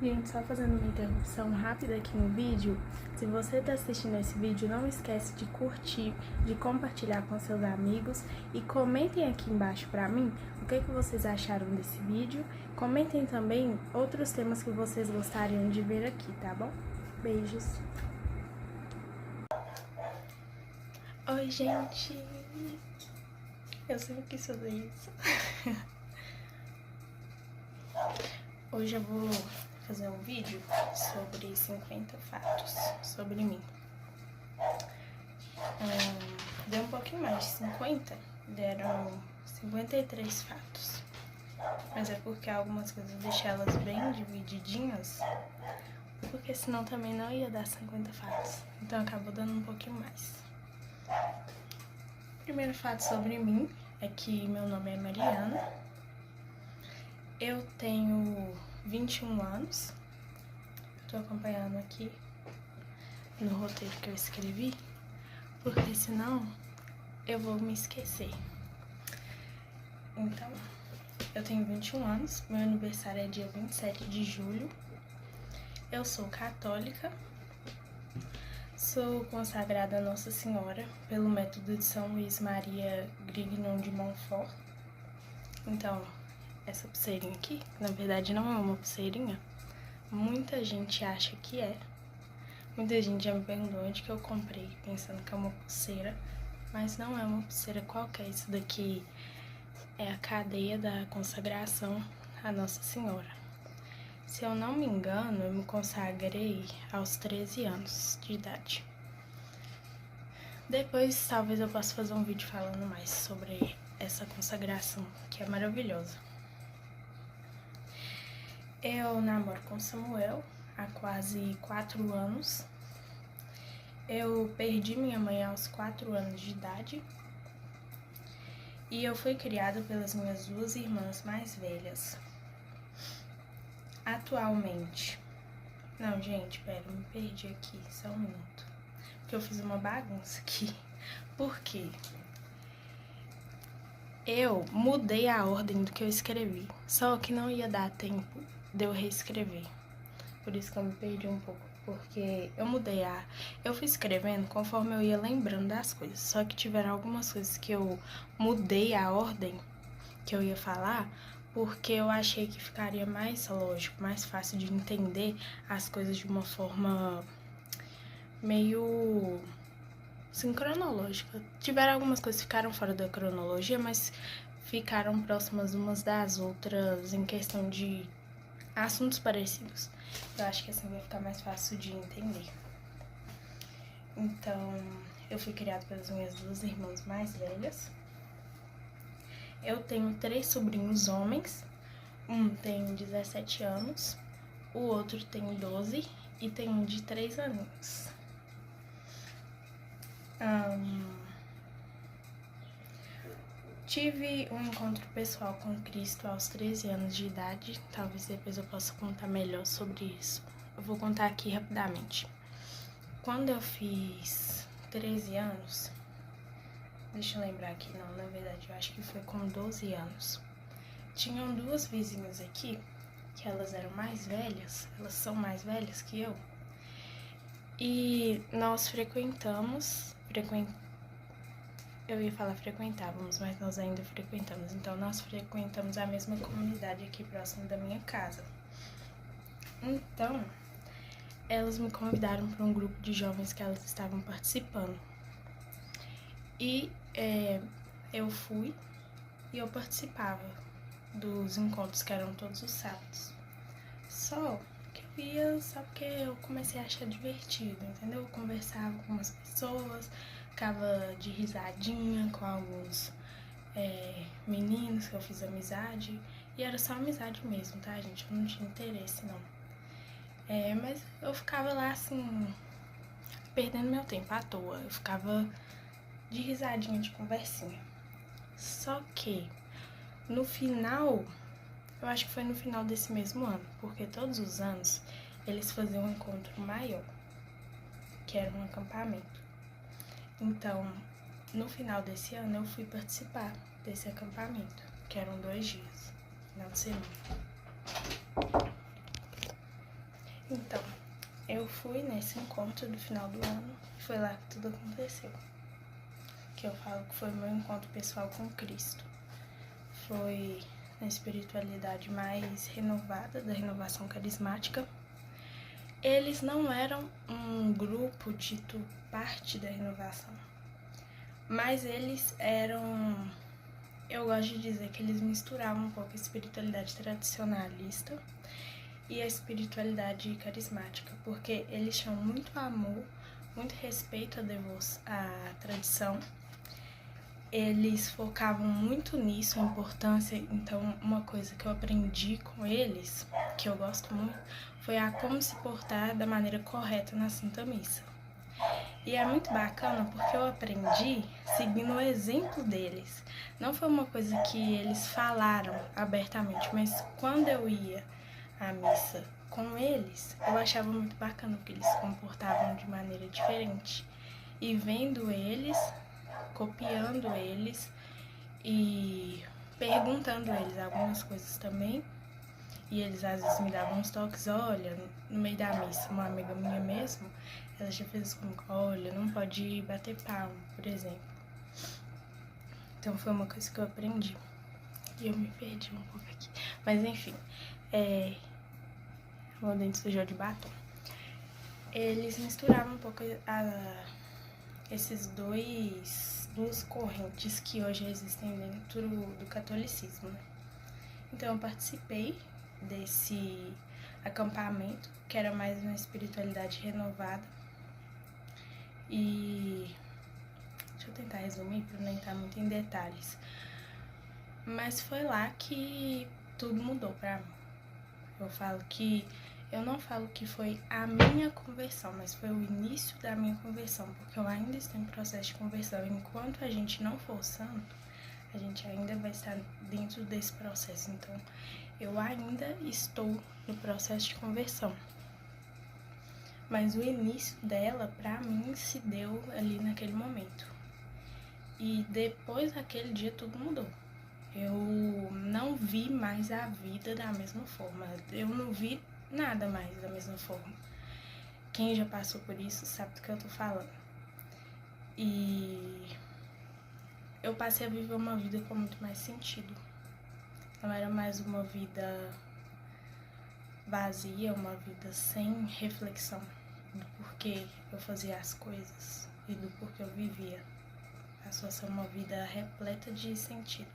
Gente, só fazendo uma interrupção rápida aqui no vídeo. Se você está assistindo esse vídeo, não esquece de curtir, de compartilhar com seus amigos e comentem aqui embaixo pra mim o que vocês acharam desse vídeo. Comentem também outros temas que vocês gostariam de ver aqui, tá bom? Beijos! Oi, gente! Eu sempre quis fazer isso. Hoje eu vou fazer um vídeo sobre 50 fatos sobre mim. Deu um pouquinho mais de 50, deram 53 fatos. Mas é porque algumas coisas eu deixei elas bem divididinhas, porque senão também não ia dar 50 fatos. Então acabou dando um pouquinho mais. O primeiro fato sobre mim é que meu nome é Mariana. Eu tenho 21 anos. Tô acompanhando aqui no roteiro que eu escrevi, porque senão eu vou me esquecer. Então, eu tenho 21 anos, meu aniversário é dia 27 de julho. Eu sou católica, sou consagrada a Nossa Senhora pelo método de São Luís Maria Grignon de Montfort. Então, essa pulseirinha aqui, na verdade não é uma pulseirinha, muita gente acha que é. Muita gente já me perguntou onde que eu comprei, pensando que é uma pulseira, mas não é uma pulseira qualquer. Isso daqui é a cadeia da consagração à Nossa Senhora. Se eu não me engano, eu me consagrei aos 13 anos de idade. Depois, talvez eu possa fazer um vídeo falando mais sobre essa consagração, que é maravilhosa. Eu namoro com Samuel há quase 4 anos. Eu perdi minha mãe aos 4 anos de idade. E eu fui criada pelas minhas 2 irmãs mais velhas. Atualmente... Não, gente, pera, eu me perdi aqui, só um minuto. Porque eu fiz uma bagunça aqui. Por quê? Eu mudei a ordem do que eu escrevi, só que não ia dar tempo de eu reescrever. Por isso que eu me perdi um pouco, porque eu fui escrevendo conforme eu ia lembrando das coisas. Só que tiveram algumas coisas que eu mudei a ordem que eu ia falar, porque eu achei que ficaria mais lógico, mais fácil de entender as coisas de uma forma meio assim, cronológica. Tiveram algumas coisas que ficaram fora da cronologia, mas ficaram próximas umas das outras em questão de assuntos parecidos. Eu acho que assim vai ficar mais fácil de entender. Então, eu fui criada pelas minhas 2 irmãs mais velhas. Eu tenho 3 sobrinhos homens. Um tem 17 anos, o outro tem 12 e tem um de 3 aninhos. Tive um encontro pessoal com Cristo aos 13 anos de idade. Talvez depois eu possa contar melhor sobre isso. Eu vou contar aqui rapidamente. Quando eu fiz 13 anos, deixa eu lembrar aqui, não, na verdade eu acho que foi com 12 anos. Tinham 2 vizinhas aqui, que elas eram mais velhas, elas são mais velhas que eu. E nós eu ia falar frequentávamos, mas nós ainda frequentamos. Então, nós frequentamos a mesma comunidade aqui próximo da minha casa. Então, elas me convidaram para um grupo de jovens que elas estavam participando. E eu fui e eu participava dos encontros, que eram todos os sábados. Só que eu ia só porque eu comecei a achar divertido, entendeu? Eu conversava com umas pessoas, ficava de risadinha com alguns meninos que eu fiz amizade. E era só amizade mesmo, tá, gente? Eu não tinha interesse, não. Mas eu ficava lá, assim, perdendo meu tempo à toa. Eu ficava de risadinha, de conversinha. Só que, no final, eu acho que foi no final desse mesmo ano, porque todos os anos eles faziam um encontro maior, que era um acampamento. Então, no final desse ano, eu fui participar desse acampamento, que eram 2 dias, final de semana. Então, eu fui nesse encontro do final do ano, foi lá que tudo aconteceu. Que eu falo que foi meu encontro pessoal com Cristo. Foi na espiritualidade mais renovada, da renovação carismática. Eles não eram um grupo dito parte da renovação, mas eles eram, eu gosto de dizer que eles misturavam um pouco a espiritualidade tradicionalista e a espiritualidade carismática, porque eles tinham muito amor, muito respeito à tradição. Eles focavam muito nisso, a importância. Então, uma coisa que eu aprendi com eles, que eu gosto muito, foi a como se portar da maneira correta na Santa Missa. E é muito bacana porque eu aprendi seguindo o exemplo deles. Não foi uma coisa que eles falaram abertamente, mas quando eu ia à missa com eles, eu achava muito bacana porque eles se comportavam de maneira diferente. E vendo eles, copiando eles e perguntando eles algumas coisas também. E eles às vezes me davam uns toques, olha, no meio da missa, uma amiga minha mesmo, ela já fez isso comigo, olha, não pode bater palma, por exemplo. Então foi uma coisa que eu aprendi. E eu me perdi um pouco aqui. Mas enfim, o dente sujou de batom. Eles misturavam um pouco esses duas correntes que hoje existem dentro do catolicismo, né? Então eu participei desse acampamento, que era mais uma espiritualidade renovada. E deixa eu tentar resumir para não entrar muito em detalhes. Mas foi lá que tudo mudou para mim. Eu não falo que foi a minha conversão, mas foi o início da minha conversão, porque eu ainda estou em processo de conversão. Enquanto a gente não for santo, a gente ainda vai estar dentro desse processo. Então, eu ainda estou no processo de conversão. Mas o início dela, pra mim, se deu ali naquele momento. E depois daquele dia, tudo mudou. Eu não vi mais a vida da mesma forma. Eu não vi nada mais da mesma forma. Quem já passou por isso sabe do que eu tô falando. E eu passei a viver uma vida com muito mais sentido. Não era mais uma vida vazia, uma vida sem reflexão do porquê eu fazia as coisas e do porquê eu vivia. Passou a ser uma vida repleta de sentido.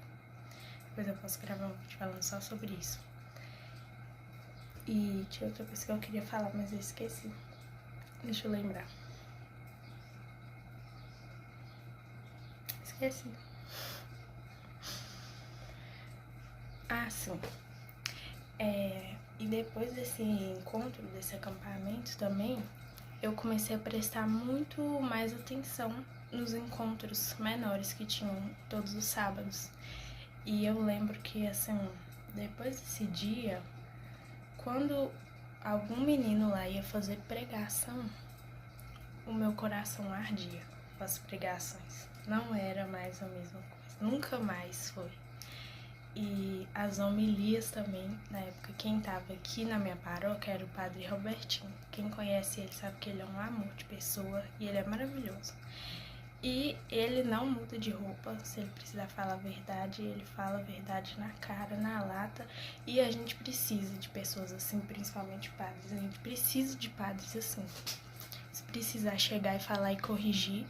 Depois eu posso gravar um vídeo falando só sobre isso. E tinha outra coisa que eu queria falar, mas eu esqueci. Deixa eu lembrar. Esqueci. Ah, sim. E depois desse encontro, desse acampamento também, eu comecei a prestar muito mais atenção nos encontros menores que tinham todos os sábados. E eu lembro que, assim, depois desse dia, quando algum menino lá ia fazer pregação, o meu coração ardia com as pregações. Não era mais a mesma coisa, nunca mais foi. E as homilias também, na época, quem estava aqui na minha paróquia era o padre Robertinho. Quem conhece ele sabe que ele é um amor de pessoa e ele é maravilhoso. E ele não muda de roupa, se ele precisar falar a verdade, ele fala a verdade na cara, na lata. E a gente precisa de pessoas assim, principalmente padres. A gente precisa de padres assim. Se precisar chegar e falar e corrigir,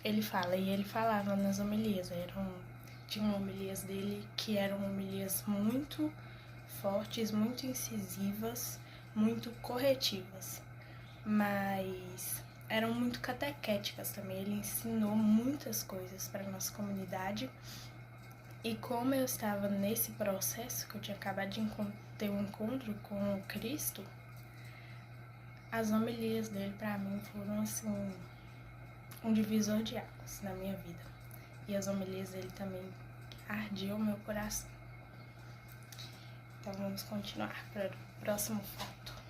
ele fala. E ele falava nas homilias, tinham homilias dele que eram homilias muito fortes, muito incisivas, muito corretivas, mas eram muito catequéticas também. Ele ensinou muitas coisas para a nossa comunidade. E como eu estava nesse processo, que eu tinha acabado de ter um encontro com o Cristo, as homilias dele para mim foram assim um divisor de águas na minha vida. E as homilias dele também ardiam o meu coração. Então vamos continuar para o próximo fato.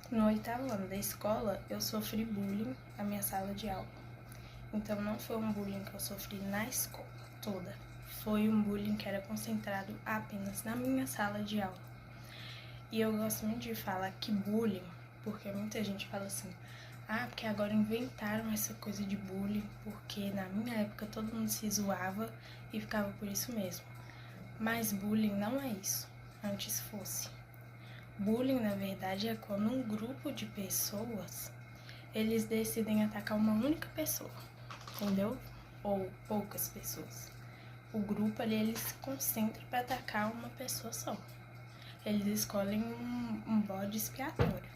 No 8º ano da escola, eu sofri bullying na minha sala de aula. Então não foi um bullying que eu sofri na escola toda, foi um bullying que era concentrado apenas na minha sala de aula. E eu gosto muito de falar que bullying, porque muita gente fala assim, porque agora inventaram essa coisa de bullying, porque na minha época todo mundo se zoava e ficava por isso mesmo. Mas bullying não é isso, antes fosse. Bullying, na verdade, é quando um grupo de pessoas, eles decidem atacar uma única pessoa, entendeu? Ou poucas pessoas. O grupo ali, ele se concentra para atacar uma pessoa só. Eles escolhem um bode expiatório.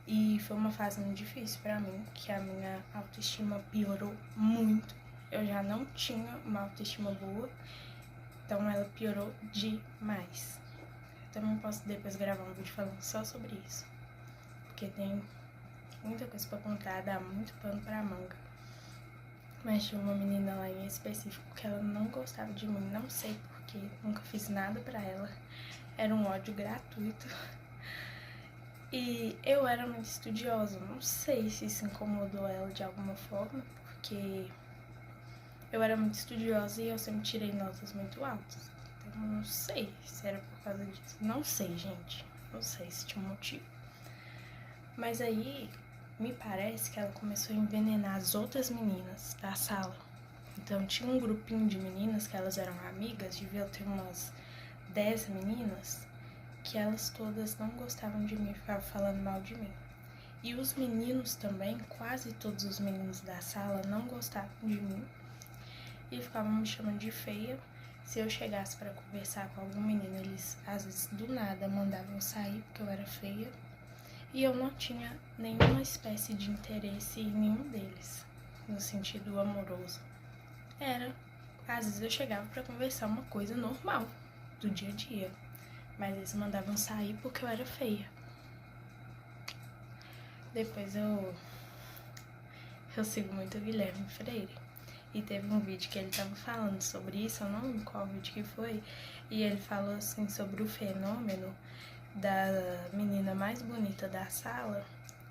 E foi uma fase muito difícil para mim, que a minha autoestima piorou muito. Eu já não tinha uma autoestima boa, então ela piorou demais. Eu também posso depois gravar um vídeo falando só sobre isso, porque tem muita coisa pra contar, dá muito pano pra manga. Mas tinha uma menina lá em específico que ela não gostava de mim, não sei porquê, nunca fiz nada pra ela. Era um ódio gratuito. E eu era muito estudiosa, não sei se isso incomodou ela de alguma forma, porque eu era muito estudiosa e eu sempre tirei notas muito altas. Então não sei se era por causa disso. Não sei, gente. Não sei se tinha um motivo. Mas aí, me parece que ela começou a envenenar as outras meninas da sala. Então tinha um grupinho de meninas que elas eram amigas, devia ter umas 10 meninas, que elas todas não gostavam de mim, ficavam falando mal de mim. E os meninos também, quase todos os meninos da sala não gostavam de mim e ficavam me chamando de feia. Se eu chegasse para conversar com algum menino, eles às vezes do nada mandavam sair porque eu era feia. E eu não tinha nenhuma espécie de interesse em nenhum deles, no sentido amoroso. Às vezes eu chegava para conversar uma coisa normal, do dia a dia, mas eles mandavam sair porque eu era feia. Depois eu sigo muito o Guilherme Freire, e teve um vídeo que ele tava falando sobre isso, eu não lembro qual vídeo que foi, e ele falou assim sobre o fenômeno da menina mais bonita da sala,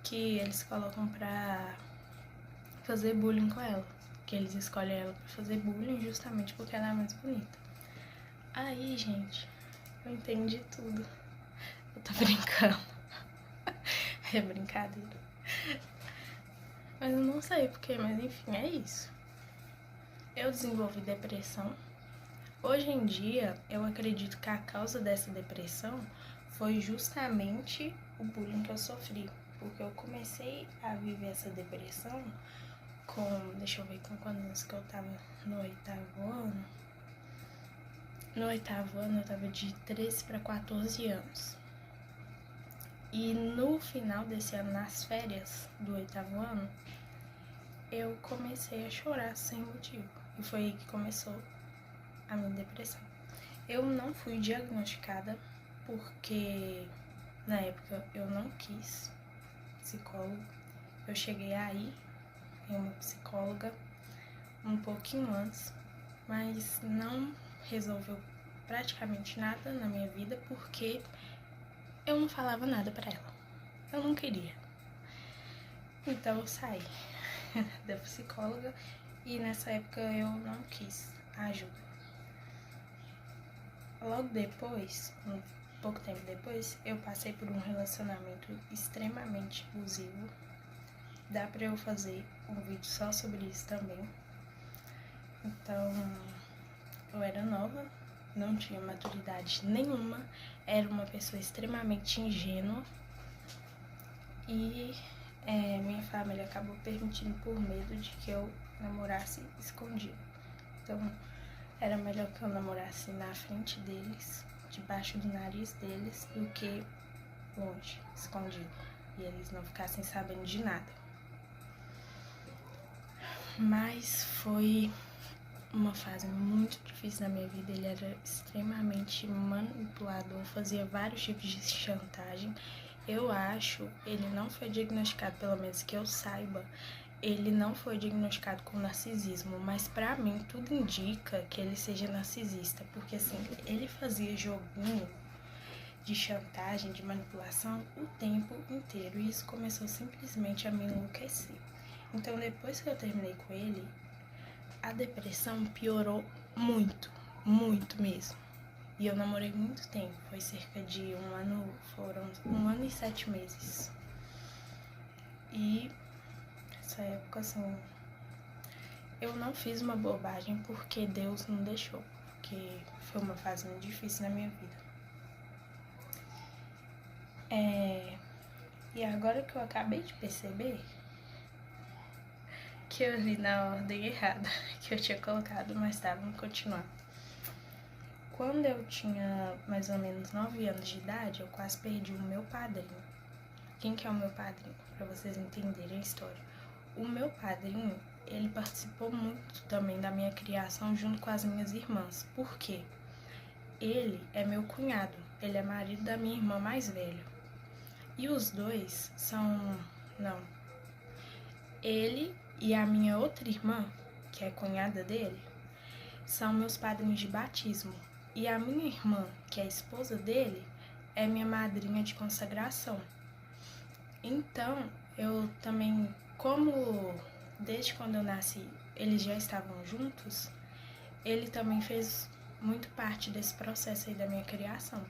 que eles colocam pra fazer bullying com ela, que eles escolhem ela pra fazer bullying justamente porque ela é a mais bonita. Aí, gente, eu entendi tudo. Eu tô brincando. É brincadeira. Mas eu não sei porquê, mas enfim, é isso. Eu desenvolvi depressão. Hoje em dia, eu acredito que a causa dessa depressão foi justamente o bullying que eu sofri. Porque eu comecei a viver essa depressão deixa eu ver com quantos que eu tava no 8º ano. No 8º ano eu tava de 13 para 14 anos. E no final desse ano, nas férias do 8º ano, eu comecei a chorar sem motivo. E foi aí que começou a minha depressão. Eu não fui diagnosticada porque na época eu não quis psicólogo. Eu cheguei aí em uma psicóloga um pouquinho antes, mas não resolveu praticamente nada na minha vida porque eu não falava nada pra ela. Eu não queria. Então eu saí da psicóloga e nessa época eu não quis ajuda. Logo depois, um pouco tempo depois, eu passei por um relacionamento extremamente abusivo. Dá pra eu fazer um vídeo só sobre isso também. Então, eu era nova, não tinha maturidade nenhuma, era uma pessoa extremamente ingênua e minha família acabou permitindo por medo de que eu namorasse escondido. Então, era melhor que eu namorasse na frente deles, debaixo do nariz deles, do que longe, escondido, e eles não ficassem sabendo de nada. Mas foi uma fase muito difícil na minha vida. Ele era extremamente manipulador, fazia vários tipos de chantagem. Eu acho, ele não foi diagnosticado, pelo menos que eu saiba, ele não foi diagnosticado com narcisismo, mas pra mim tudo indica que ele seja narcisista, porque assim, ele fazia joguinho de chantagem, de manipulação o tempo inteiro, e isso começou simplesmente a me enlouquecer. Então depois que eu terminei com ele, a depressão piorou muito, muito mesmo. E eu namorei muito tempo, foi cerca de 1 ano, foram 1 ano e 7 meses. E essa época, assim, eu não fiz uma bobagem porque Deus não deixou, porque foi uma fase muito difícil na minha vida. E agora que eu acabei de perceber que eu li na ordem errada, que eu tinha colocado, mas tá, vamos continuar. Quando eu tinha mais ou menos 9 anos de idade, eu quase perdi o meu padrinho. Quem que é o meu padrinho? Pra vocês entenderem a história. O meu padrinho, ele participou muito também da minha criação junto com as minhas irmãs. Por quê? Ele é meu cunhado, ele é marido da minha irmã mais velha. E os dois são... Não. Ele e a minha outra irmã, que é cunhada dele, são meus padrinhos de batismo. E a minha irmã, que é a esposa dele, é minha madrinha de consagração. Então, eu também, como desde quando eu nasci eles já estavam juntos, ele também fez muito parte desse processo aí da minha criação.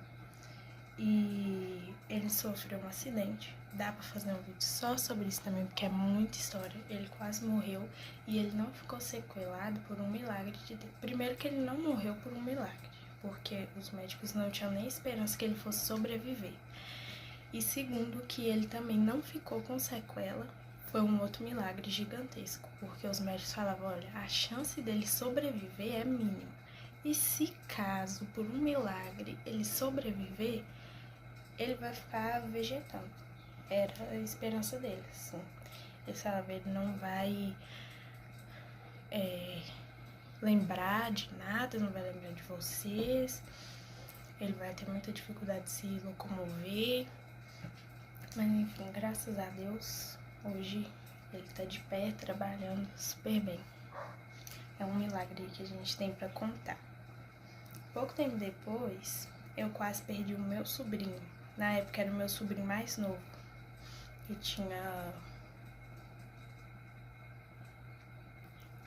E ele sofreu um acidente. Dá pra fazer um vídeo só sobre isso também, porque é muita história. Ele quase morreu e ele não ficou sequelado por um milagre de Deus. Primeiro que ele não morreu por um milagre, porque os médicos não tinham nem esperança que ele fosse sobreviver. E segundo que ele também não ficou com sequela, foi um outro milagre gigantesco, porque os médicos falavam, olha, a chance dele sobreviver é mínima. E se caso, por um milagre, ele sobreviver, ele vai ficar vegetando. Era a esperança dele, assim. Ele falava, ele não vai lembrar de nada, não vai lembrar de vocês, ele vai ter muita dificuldade de se locomover. Mas enfim, graças a Deus, hoje ele tá de pé, trabalhando super bem. É um milagre que a gente tem pra contar. Pouco tempo depois, eu quase perdi o meu sobrinho. Na época era o meu sobrinho mais novo. E tinha...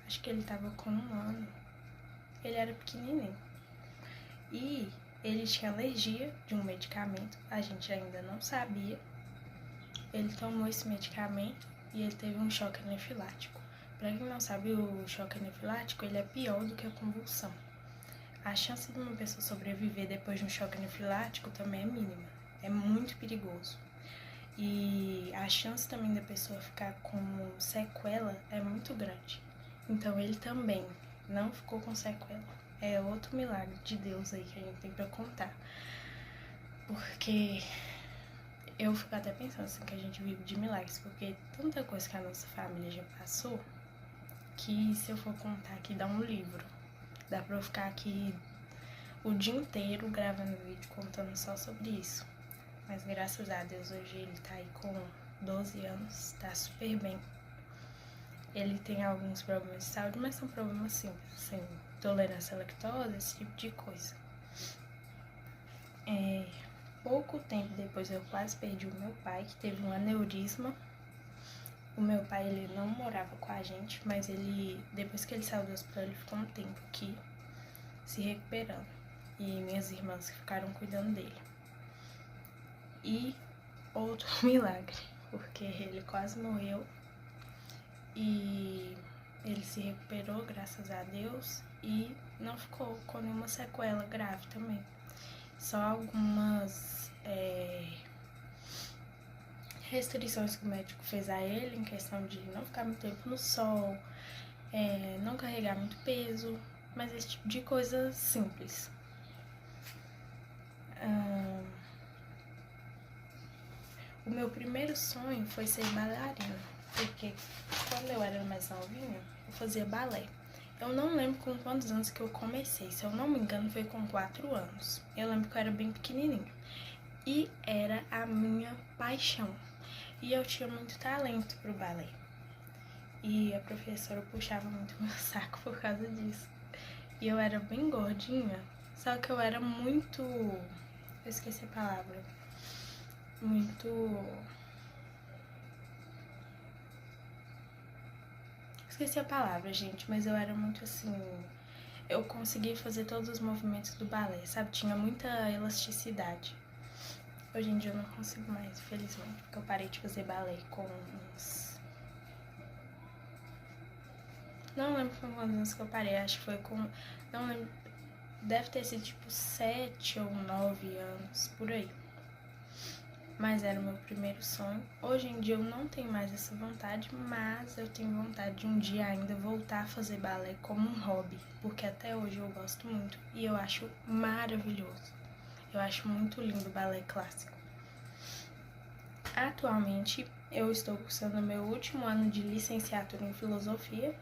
Acho que ele tava com 1 ano. Ele era pequenininho. E ele tinha alergia de um medicamento. A gente ainda não sabia. Ele tomou esse medicamento e ele teve um choque anafilático. Pra quem não sabe, o choque anafilático ele é pior do que a convulsão. A chance de uma pessoa sobreviver depois de um choque anafilático também é mínima. É muito perigoso. E a chance também da pessoa ficar com sequela é muito grande. Então ele também não ficou com sequela. É outro milagre de Deus aí que a gente tem pra contar. Porque eu fico até pensando assim que a gente vive de milagres, porque tanta coisa que a nossa família já passou, que se eu for contar aqui dá um livro. Dá pra eu ficar aqui o dia inteiro gravando vídeo contando só sobre isso. Mas graças a Deus hoje ele tá aí com 12 anos, tá super bem. Ele tem alguns problemas de saúde, mas são problemas simples, assim, intolerância à lactose, esse tipo de coisa. Pouco tempo depois eu quase perdi o meu pai, que teve um aneurisma. O meu pai, ele não morava com a gente, mas ele, depois que ele saiu do hospital, ele ficou um tempo aqui, se recuperando. E minhas irmãs ficaram cuidando dele. E outro milagre, porque ele quase morreu e ele se recuperou, graças a Deus, e não ficou com nenhuma sequela grave também. Só algumas restrições que o médico fez a ele, em questão de não ficar muito tempo no sol, não carregar muito peso, mas esse tipo de coisa simples. O meu primeiro sonho foi ser bailarina, porque quando eu era mais novinha, eu fazia balé. Eu não lembro com quantos anos que eu comecei, se eu não me engano foi com 4 anos. Eu lembro que eu era bem pequenininha e era a minha paixão. E eu tinha muito talento pro balé. E a professora puxava muito meu saco por causa disso. E eu era bem gordinha, só que eu era muito... Eu esqueci a palavra. Esqueci a palavra, gente, mas eu era muito assim... eu consegui fazer todos os movimentos do balé, sabe? Tinha muita elasticidade. Hoje em dia eu não consigo mais, infelizmente, porque eu parei de fazer balé com uns... Não lembro com quantos anos que eu parei, acho que foi com... Não lembro, deve ter sido tipo 7 ou 9 anos, por aí. Mas era o meu primeiro sonho. Hoje em dia eu não tenho mais essa vontade, mas eu tenho vontade de um dia ainda voltar a fazer balé como um hobby, porque até hoje eu gosto muito e eu acho maravilhoso. Eu acho muito lindo o balé clássico. Atualmente eu estou cursando meu último ano de licenciatura em filosofia,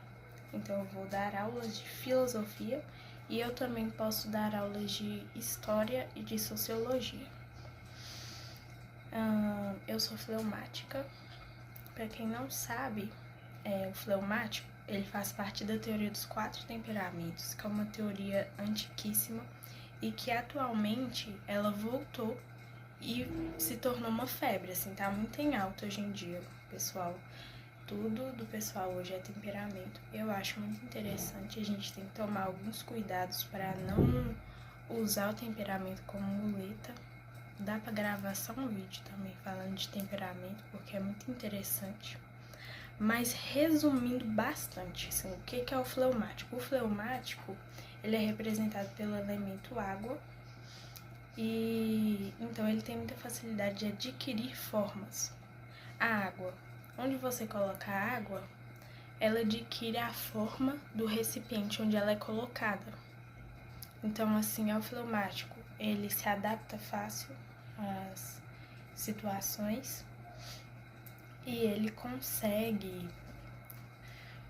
então eu vou dar aulas de filosofia e eu também posso dar aulas de história e de sociologia. Eu sou fleumática. Para quem não sabe, o fleumático ele faz parte da teoria dos 4 temperamentos, que é uma teoria antiquíssima e que atualmente ela voltou e se tornou uma febre, assim, tá muito em alta hoje em dia, pessoal. Tudo do pessoal hoje é temperamento. Eu acho muito interessante, a gente tem que tomar alguns cuidados para não usar o temperamento como muleta. Dá para gravar só um vídeo também falando de temperamento, porque é muito interessante. Mas resumindo bastante, assim, o que é o fleumático? O fleumático, ele é representado pelo elemento água e então ele tem muita facilidade de adquirir formas. A água, onde você coloca a água, ela adquire a forma do recipiente onde ela é colocada. Então, assim, o fleumático, ele se adapta fácil às situações e ele consegue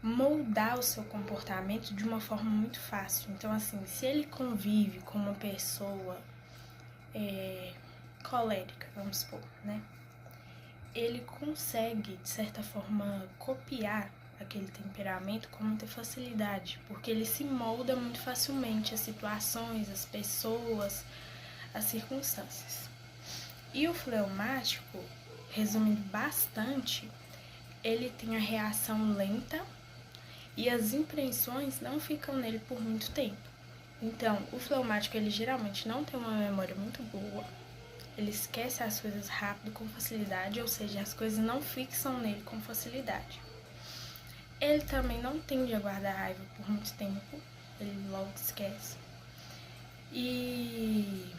moldar o seu comportamento de uma forma muito fácil. Então, assim, se ele convive com uma pessoa colérica, vamos supor, né? Ele consegue, de certa forma, copiar aquele temperamento com muita facilidade, porque ele se molda muito facilmente às situações, às pessoas, às circunstâncias. E o fleumático, resumindo bastante, ele tem a reação lenta e as impressões não ficam nele por muito tempo. Então, o fleumático, ele geralmente não tem uma memória muito boa, ele esquece as coisas rápido, com facilidade, ou seja, as coisas não fixam nele com facilidade. Ele também não tende a guardar raiva por muito tempo, ele logo esquece. E...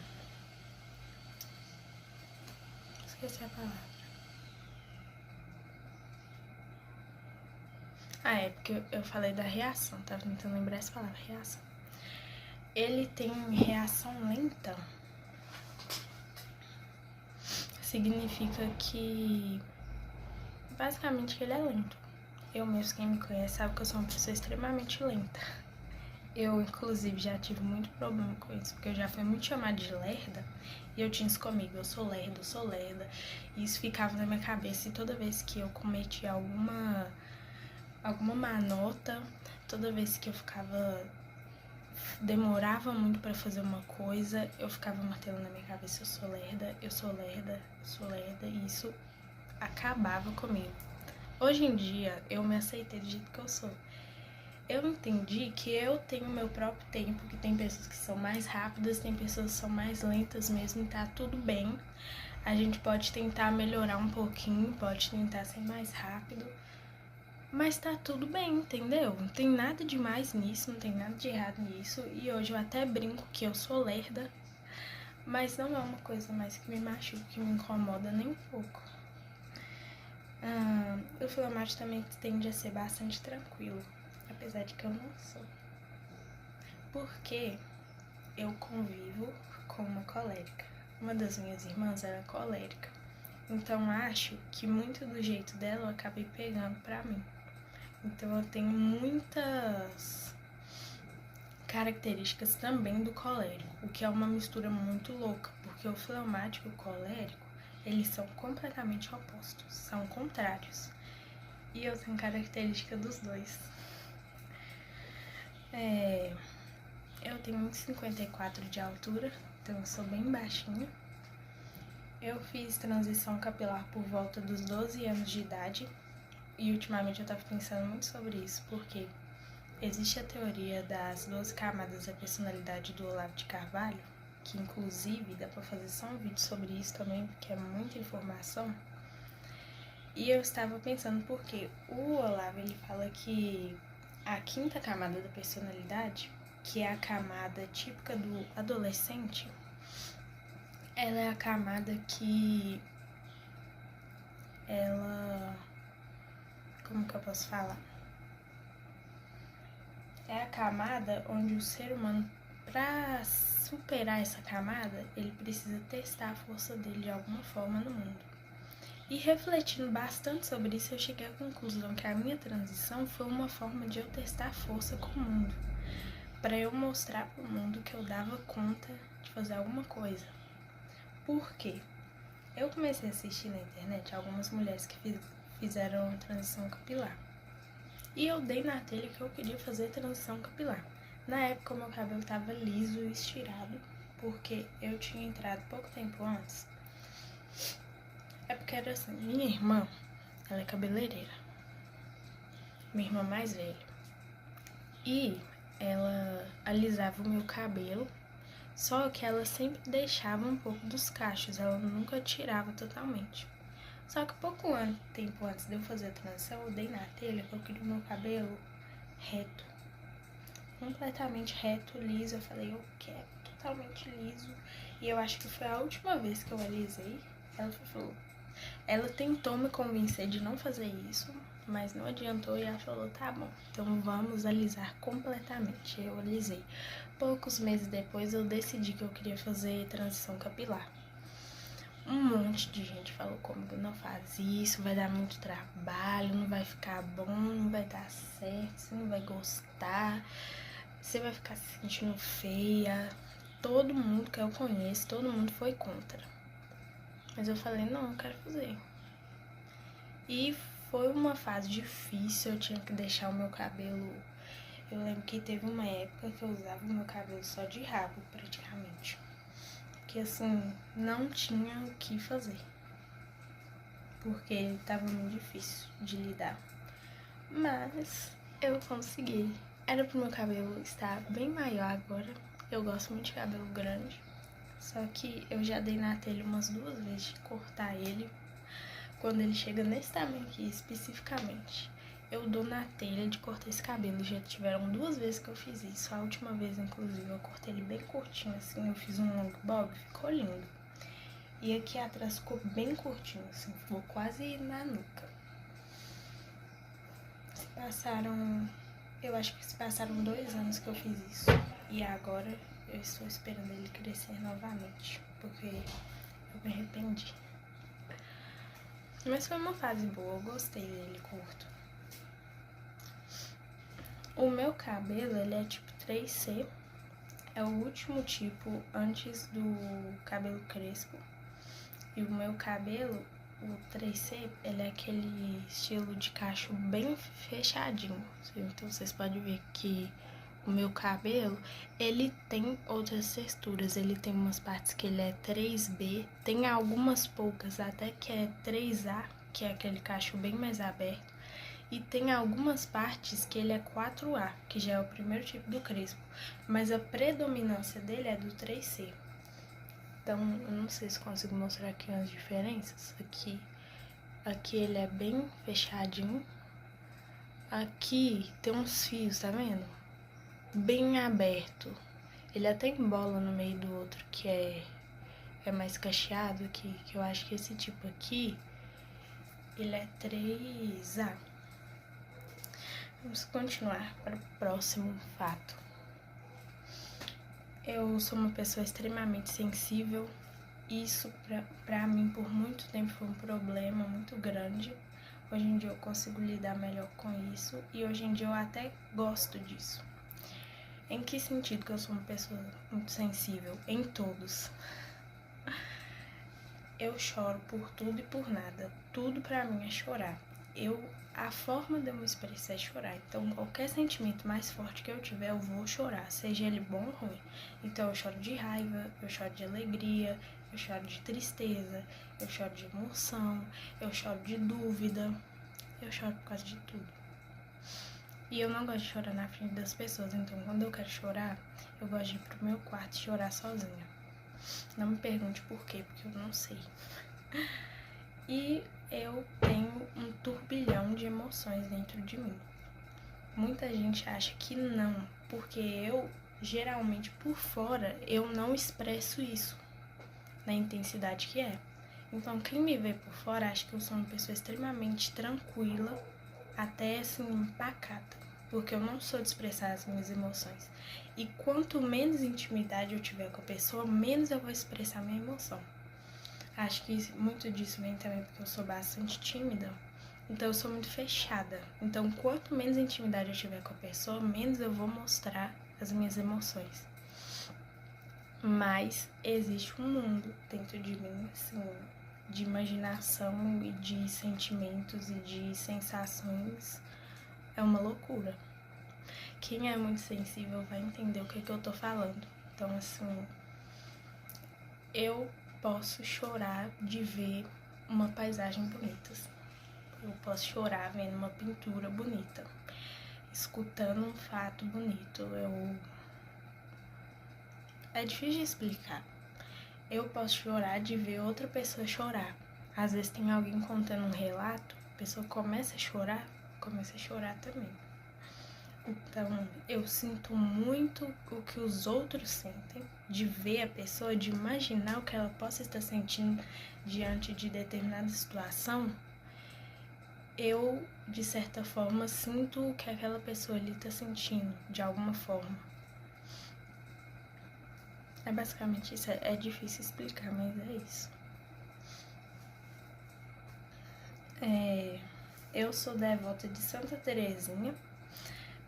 esqueci a palavra. É porque eu falei da reação, tava tentando lembrar essa palavra, reação. Ele tem reação lenta, significa que basicamente ele é lento. Eu mesmo, quem me conhece, sabe que eu sou uma pessoa extremamente lenta. Eu, inclusive, já tive muito problema com isso, porque eu já fui muito chamada de lerda e eu tinha isso comigo, eu sou lerda, eu sou lerda. E isso ficava na minha cabeça e toda vez que eu cometia alguma má nota, toda vez que eu demorava muito pra fazer uma coisa, eu ficava martelando na minha cabeça, eu sou lerda, eu sou lerda, eu sou lerda, e isso acabava comigo. Hoje em dia, eu me aceitei do jeito que eu sou. Eu entendi que eu tenho meu próprio tempo, que tem pessoas que são mais rápidas, tem pessoas que são mais lentas mesmo, e tá tudo bem. A gente pode tentar melhorar um pouquinho, pode tentar ser mais rápido, mas tá tudo bem, entendeu? Não tem nada de mais nisso, não tem nada de errado nisso. E hoje eu até brinco que eu sou lerda, mas não é uma coisa mais que me machuca, que me incomoda nem um pouco. O fleumático também tende a ser bastante tranquilo, apesar de que eu não sou. Porque eu convivo com uma colérica. Uma das minhas irmãs era colérica. Então acho que muito do jeito dela eu acabei pegando pra mim. Então eu tenho muitas características também do colérico, o que é uma mistura muito louca, porque o fleumático e o colérico, eles são completamente opostos, são contrários. E eu tenho característica dos dois. Eu tenho 1,54 de altura, então eu sou bem baixinha. Eu fiz transição capilar por volta dos 12 anos de idade. E ultimamente eu tava pensando muito sobre isso, porque existe a teoria das 12 camadas da personalidade do Olavo de Carvalho, que inclusive dá pra fazer só um vídeo sobre isso também, porque é muita informação. E eu estava pensando porque o Olavo, ele fala que a quinta camada da personalidade, que é a camada típica do adolescente, ela é a camada que ela... como que eu posso falar? É a camada onde o ser humano, para superar essa camada, ele precisa testar a força dele de alguma forma no mundo. E refletindo bastante sobre isso, eu cheguei à conclusão que a minha transição foi uma forma de eu testar força com o mundo, para eu mostrar para o mundo que eu dava conta de fazer alguma coisa. Por quê? Eu comecei a assistir na internet algumas mulheres que fizeram transição capilar. E eu dei na telha que eu queria fazer transição capilar. Na época, o meu cabelo estava liso e estirado, porque eu tinha entrado pouco tempo antes. É porque era assim, minha irmã, ela é cabeleireira. Minha irmã mais velha. E ela alisava o meu cabelo, só que ela sempre deixava um pouco dos cachos, ela nunca tirava totalmente. Só que pouco tempo antes de eu fazer a transição, eu dei na telha que eu queria o meu cabelo reto. Completamente reto, liso. Eu falei, eu quero totalmente liso. E eu acho que foi a última vez que eu alisei. Ela tentou me convencer de não fazer isso, mas não adiantou e ela falou, tá bom, então vamos alisar completamente. Eu alisei. Poucos meses depois eu decidi que eu queria fazer transição capilar. Um monte de gente falou comigo, não faz isso, vai dar muito trabalho, não vai ficar bom, não vai dar certo, você não vai gostar, você vai ficar se sentindo feia. Todo mundo que eu conheço, todo mundo foi contra. Mas eu falei, não, eu quero fazer. E foi uma fase difícil, eu tinha que deixar o meu cabelo. Eu lembro que teve uma época que eu usava o meu cabelo só de rabo, praticamente. Porque assim, não tinha o que fazer. Porque ele tava muito difícil de lidar. Mas eu consegui. Era pro meu cabelo estar bem maior agora. Eu gosto muito de cabelo grande. Só que eu já dei na telha umas 2 vezes de cortar ele. Quando ele chega nesse tamanho aqui, especificamente, eu dou na telha de cortar esse cabelo. Já tiveram 2 vezes que eu fiz isso. A última vez, inclusive, eu cortei ele bem curtinho, assim. Eu fiz um long bob, ficou lindo. E aqui atrás ficou bem curtinho, assim. Ficou quase na nuca. Eu acho que se passaram 2 anos que eu fiz isso. E agora eu estou esperando ele crescer novamente. Porque eu me arrependi. Mas foi uma fase boa, eu gostei dele curto. O meu cabelo, ele é tipo 3C. É o último tipo antes do cabelo crespo. E o meu cabelo, o 3C, ele é aquele estilo de cacho bem fechadinho. Então vocês podem ver que o meu cabelo, ele tem outras texturas. Ele tem umas partes que ele é 3B, tem algumas poucas até que é 3A, que é aquele cacho bem mais aberto. E tem algumas partes que ele é 4A, que já é o primeiro tipo do crespo. Mas a predominância dele é do 3C. Então, eu não sei se consigo mostrar aqui as diferenças. Aqui ele é bem fechadinho. Aqui tem uns fios, tá vendo? Bem aberto. Ele até embola no meio do outro, que é mais cacheado aqui. Que eu acho que esse tipo aqui, ele é 3A. Vamos continuar para o próximo fato. Eu sou uma pessoa extremamente sensível. Isso, pra mim, por muito tempo foi um problema muito grande. Hoje em dia eu consigo lidar melhor com isso. E hoje em dia eu até gosto disso. Em que sentido que eu sou uma pessoa muito sensível? Em todos. Eu choro por tudo e por nada. Tudo pra mim é chorar. A forma de eu me expressar é chorar. Então, qualquer sentimento mais forte que eu tiver, eu vou chorar, seja ele bom ou ruim. Então, eu choro de raiva, eu choro de alegria, eu choro de tristeza, eu choro de emoção, eu choro de dúvida, eu choro por causa de tudo. E eu não gosto de chorar na frente das pessoas, então quando eu quero chorar, eu gosto de ir pro meu quarto e chorar sozinha. Não me pergunte por quê, porque eu não sei. E eu tenho um turbilhão de emoções dentro de mim. Muita gente acha que não, porque eu, geralmente por fora, eu não expresso isso na intensidade que é. Então, quem me vê por fora acha que eu sou uma pessoa extremamente tranquila, até assim, pacata, porque eu não sou de expressar as minhas emoções. E quanto menos intimidade eu tiver com a pessoa, menos eu vou expressar minha emoção. Acho que muito disso vem também porque eu sou bastante tímida, então eu sou muito fechada. Então, quanto menos intimidade eu tiver com a pessoa, menos eu vou mostrar as minhas emoções. Mas existe um mundo dentro de mim, assim, de imaginação e de sentimentos e de sensações. É uma loucura. Quem é muito sensível vai entender o que eu tô falando. Então, assim, eu posso chorar de ver uma paisagem bonita. Eu posso chorar vendo uma pintura bonita, escutando um fato bonito. É difícil de explicar. Eu posso chorar de ver outra pessoa chorar. Às vezes tem alguém contando um relato, a pessoa começa a chorar também. Então, eu sinto muito o que os outros sentem, de ver a pessoa, de imaginar o que ela possa estar sentindo diante de determinada situação. Eu, de certa forma, sinto o que aquela pessoa ali está sentindo, de alguma forma. É basicamente isso, é difícil explicar, mas é isso. Eu sou devota de Santa Teresinha,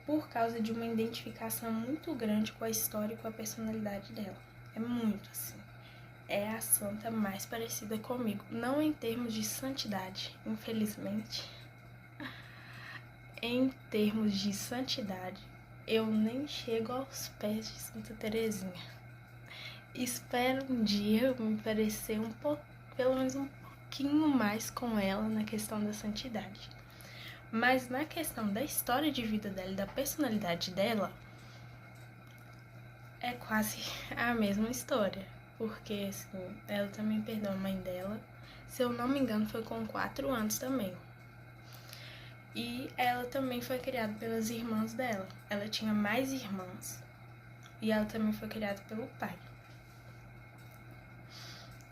por causa de uma identificação muito grande com a história e com a personalidade dela. É muito assim. É a santa mais parecida comigo. Não em termos de santidade, infelizmente. Em termos de santidade, eu nem chego aos pés de Santa Teresinha. Espero um dia me parecer pelo menos um pouquinho mais com ela na questão da santidade. Mas na questão da história de vida dela e da personalidade dela, é quase a mesma história. Porque, assim, ela também perdeu a mãe dela. Se eu não me engano, foi com 4 anos também. E ela também foi criada pelas irmãs dela. Ela tinha mais irmãs. E ela também foi criada pelo pai.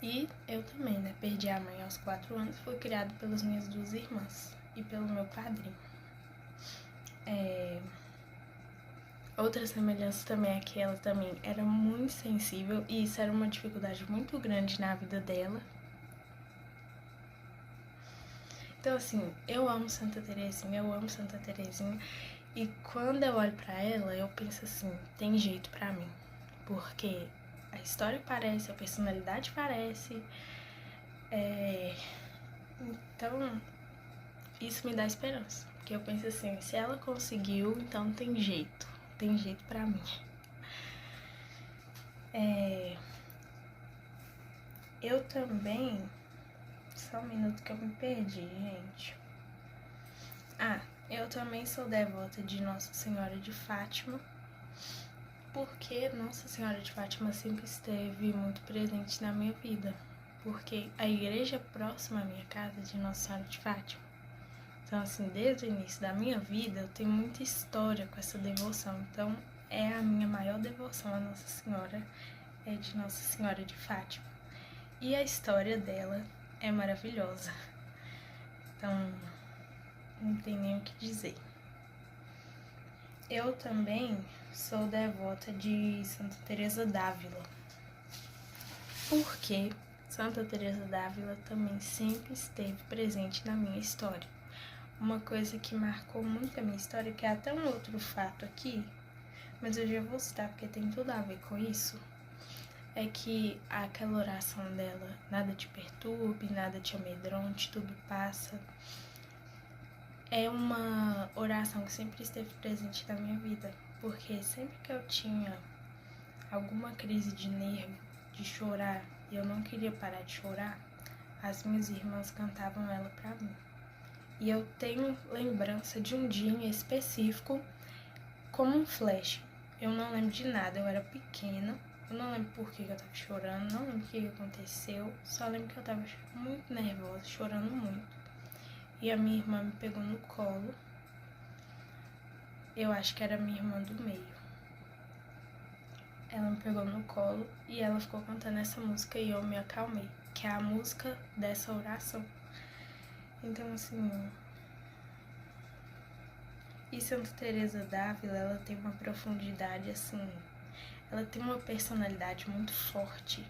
E eu também, né? Perdi a mãe aos 4 anos. Fui criada pelas minhas 2 irmãs. E pelo meu padrinho. Outra semelhança também é que ela também era muito sensível e isso era uma dificuldade muito grande na vida dela. Então, assim, eu amo Santa Teresinha, e quando eu olho pra ela, eu penso assim, tem jeito pra mim, porque a história parece, a personalidade parece, então isso me dá esperança, porque eu penso assim, se ela conseguiu, então tem jeito pra mim. Eu também, só um minuto que eu me perdi, gente. Eu também sou devota de Nossa Senhora de Fátima, porque Nossa Senhora de Fátima sempre esteve muito presente na minha vida, porque a igreja próxima à minha casa é de Nossa Senhora de Fátima. Então, assim, desde o início da minha vida, eu tenho muita história com essa devoção. Então, é a minha maior devoção a Nossa Senhora, é de Nossa Senhora de Fátima. E a história dela é maravilhosa. Então, não tem nem o que dizer. Eu também sou devota de Santa Teresa d'Ávila, porque Santa Teresa d'Ávila também sempre esteve presente na minha história. Uma coisa que marcou muito a minha história, que é até um outro fato aqui, mas eu já vou citar porque tem tudo a ver com isso, é que aquela oração dela, nada te perturbe, nada te amedronte, tudo passa, é uma oração que sempre esteve presente na minha vida, porque sempre que eu tinha alguma crise de nervo, de chorar, e eu não queria parar de chorar, as minhas irmãs cantavam ela pra mim. E eu tenho lembrança de um dia em específico como um flash. Eu não lembro de nada, eu era pequena, eu não lembro por que eu tava chorando, não lembro o que aconteceu, só lembro que eu tava muito nervosa, chorando muito. E a minha irmã me pegou no colo, eu acho que era minha irmã do meio. Ela me pegou no colo e ela ficou cantando essa música e eu me acalmei, que é a música dessa oração. Então, assim, e Santa Teresa d'Ávila, ela tem uma profundidade, assim, ela tem uma personalidade muito forte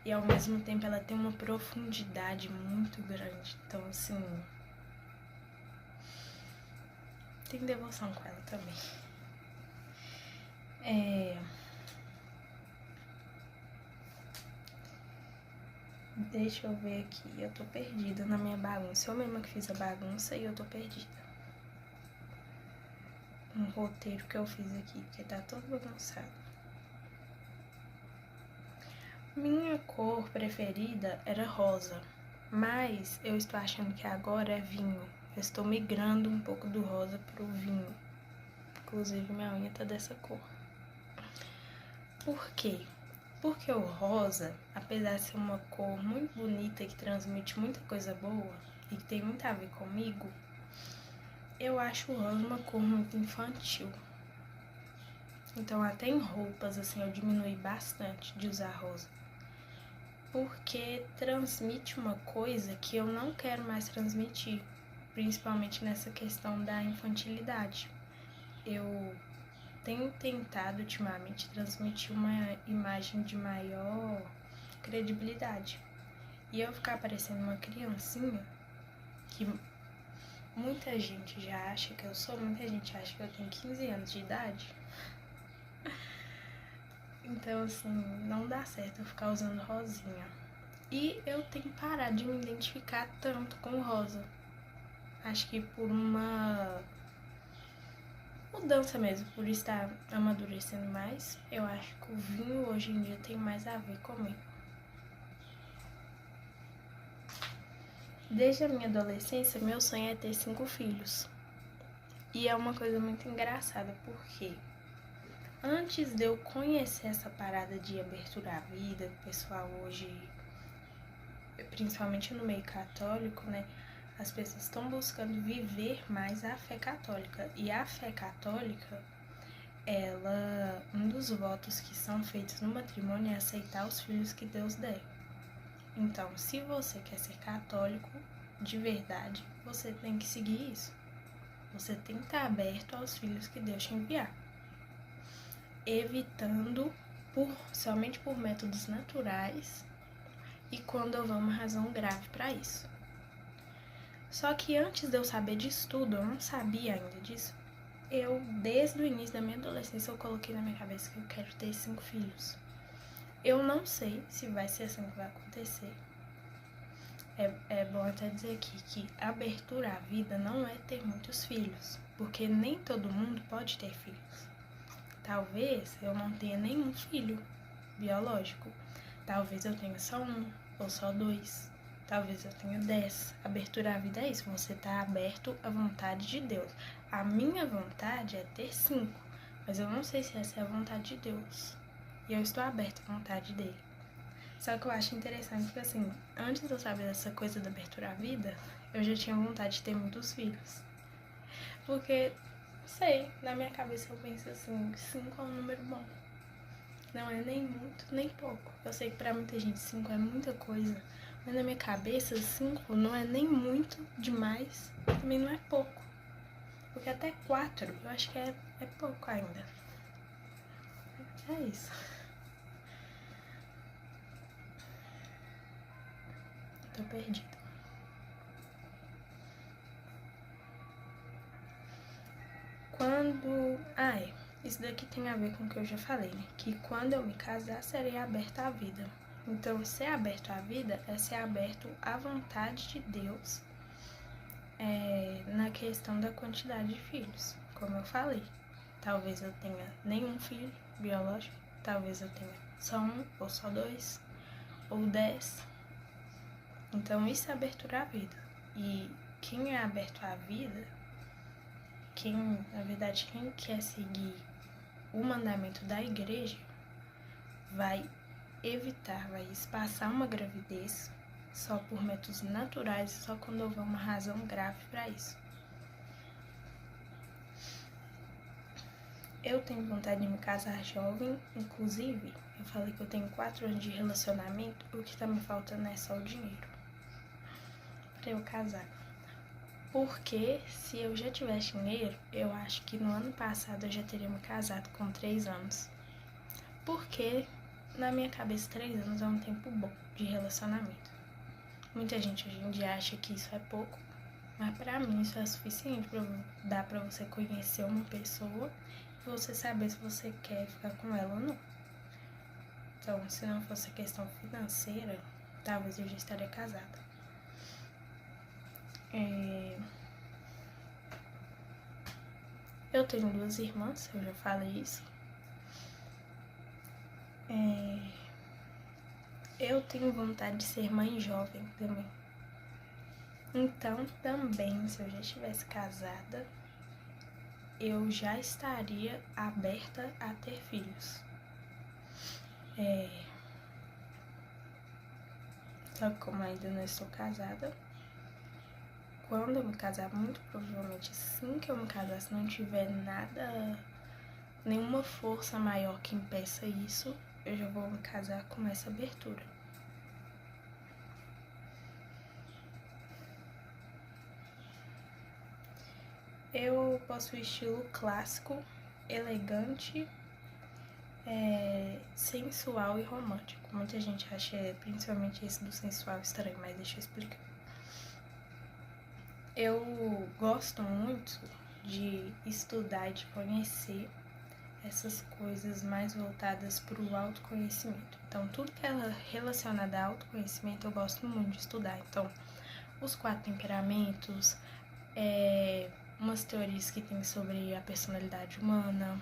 e ao mesmo tempo ela tem uma profundidade muito grande. Então, assim, tem devoção com ela também. Deixa eu ver aqui, eu tô perdida na minha bagunça. Eu mesma que fiz a bagunça e eu tô perdida. Um roteiro que eu fiz aqui, porque tá todo bagunçado. Minha cor preferida era rosa, mas eu estou achando que agora é vinho. Eu estou migrando um pouco do rosa pro vinho. Inclusive minha unha tá dessa cor. Por quê? Porque o rosa, apesar de ser uma cor muito bonita que transmite muita coisa boa e que tem muito a ver comigo, eu acho o rosa uma cor muito infantil. Então até em roupas, assim, eu diminui bastante de usar rosa. Porque transmite uma coisa que eu não quero mais transmitir, principalmente nessa questão da infantilidade. Eu tenho tentado ultimamente transmitir uma imagem de maior credibilidade. E eu ficar parecendo uma criancinha, que muita gente já acha que eu sou, muita gente acha que eu tenho 15 anos de idade. Então, assim, não dá certo eu ficar usando rosinha. E eu tenho parado de me identificar tanto com rosa. Acho que por uma mudança mesmo, por estar amadurecendo mais, eu acho que o vinho hoje em dia tem mais a ver comigo. Desde a minha adolescência, meu sonho é ter 5 filhos. E é uma coisa muito engraçada, porque antes de eu conhecer essa parada de abertura à vida, o pessoal hoje, principalmente no meio católico, né, as pessoas estão buscando viver mais a fé católica. E a fé católica, um dos votos que são feitos no matrimônio é aceitar os filhos que Deus der. Então, se você quer ser católico de verdade, você tem que seguir isso. Você tem que estar aberto aos filhos que Deus te enviar, evitando somente por métodos naturais e quando houver uma razão grave para isso. Só que antes de eu saber disso tudo, eu não sabia ainda disso, desde o início da minha adolescência, eu coloquei na minha cabeça que eu quero ter 5 filhos. Eu não sei se vai ser assim que vai acontecer. É bom até dizer aqui que abertura à vida não é ter muitos filhos, porque nem todo mundo pode ter filhos. Talvez eu não tenha nenhum filho biológico. Talvez eu tenha só 1 ou só 2. Talvez eu tenha 10. Abertura à vida é isso, você tá aberto à vontade de Deus. A minha vontade é ter 5, mas eu não sei se essa é a vontade de Deus. E eu estou aberta à vontade dele. Só que eu acho interessante porque, assim, antes de eu saber dessa coisa da abertura à vida, eu já tinha vontade de ter muitos filhos. Porque, não sei, na minha cabeça eu penso assim, 5 é um número bom. Não é nem muito, nem pouco. Eu sei que pra muita gente 5 é muita coisa, mas na minha cabeça 5 não é nem muito demais, também não é pouco. Porque até 4 eu acho que é pouco ainda. É isso. Tô perdida. Isso daqui tem a ver com o que eu já falei, né? Que quando eu me casar, serei aberta à vida. Então, ser aberto à vida é ser aberto à vontade de Deus na questão da quantidade de filhos. Como eu falei, talvez eu tenha nenhum filho biológico, talvez eu tenha só 1 ou só 2 ou 10. Então, isso é abertura à vida. E quem é aberto à vida, na verdade, quem quer seguir o mandamento da igreja, vai evitar, vai espaçar uma gravidez só por métodos naturais, só quando houver uma razão grave para isso. Eu tenho vontade de me casar jovem, inclusive, eu falei que eu tenho 4 anos de relacionamento, o que tá me faltando é só o dinheiro para eu casar. Porque se eu já tivesse dinheiro, eu acho que no ano passado eu já teria me casado com 3 anos. Porque na minha cabeça 3 anos é um tempo bom de relacionamento. Muita gente hoje em dia acha que isso é pouco, mas pra mim isso é suficiente para dar pra você conhecer uma pessoa e você saber se você quer ficar com ela ou não. Então, se não fosse questão financeira, talvez eu já estaria casada. Eu tenho 2 irmãs, eu já falei isso. Eu tenho vontade de ser mãe jovem também. Então, também, se eu já estivesse casada, eu já estaria aberta a ter filhos. Só que como ainda não estou casada, quando eu me casar, muito provavelmente assim que eu me casar, se não tiver nada, nenhuma força maior que impeça isso, eu já vou me casar com essa abertura. Eu possuo estilo clássico, elegante, sensual e romântico. Muita gente acha, principalmente esse do sensual, estranho, mas deixa eu explicar. Eu gosto muito de estudar e de conhecer essas coisas mais voltadas para o autoconhecimento. Então, tudo que é relacionado a autoconhecimento, eu gosto muito de estudar. Então, os 4 temperamentos, umas teorias que tem sobre a personalidade humana,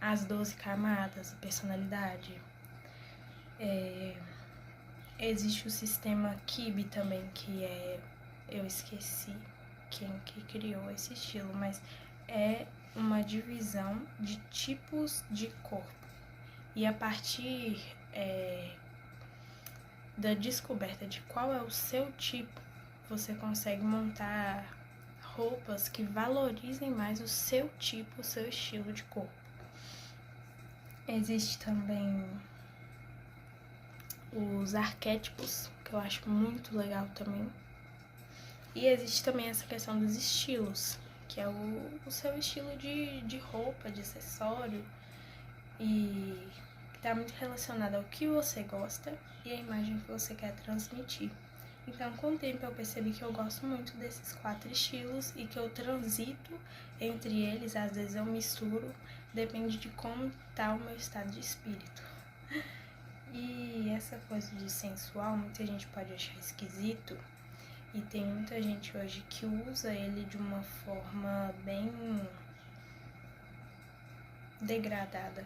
as 12 camadas da personalidade. Existe o sistema Kibe também, que eu esqueci quem que criou esse estilo, mas é uma divisão de tipos de corpo. E a partir da descoberta de qual é o seu tipo, você consegue montar roupas que valorizem mais o seu tipo, o seu estilo de corpo. Existe também os arquétipos, que eu acho muito legal também. E existe também essa questão dos estilos, que é o seu estilo de roupa, de acessório, e está muito relacionado ao que você gosta e a imagem que você quer transmitir. Então, com o tempo, eu percebi que eu gosto muito desses 4 estilos e que eu transito entre eles, às vezes eu misturo, depende de como está o meu estado de espírito. E essa coisa de sensual, muita gente pode achar esquisito, e tem muita gente hoje que usa ele de uma forma bem degradada,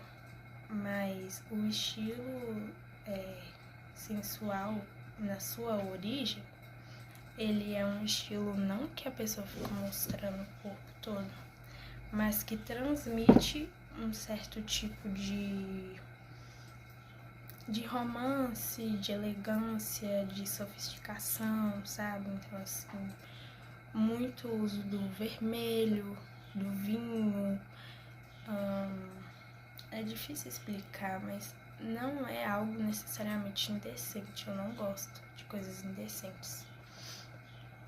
mas o estilo sensual, na sua origem, ele é um estilo não que a pessoa fica mostrando o corpo todo, mas que transmite um certo tipo de romance, de elegância, de sofisticação, sabe? Então, assim, muito uso do vermelho, do vinho. É difícil explicar, mas não é algo necessariamente indecente. Eu não gosto de coisas indecentes.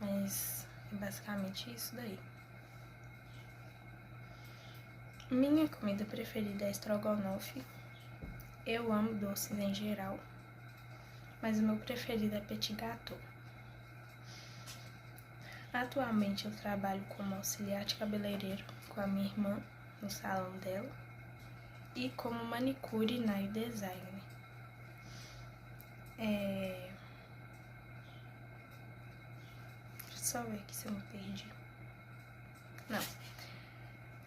Mas é basicamente isso daí. Minha comida preferida é estrogonofe. Eu amo doces em geral, mas o meu preferido é petit gâteau. Atualmente eu trabalho como auxiliar de cabeleireiro com a minha irmã no salão dela e como manicure e nail design. Deixa eu só ver aqui se eu me perdi. Não.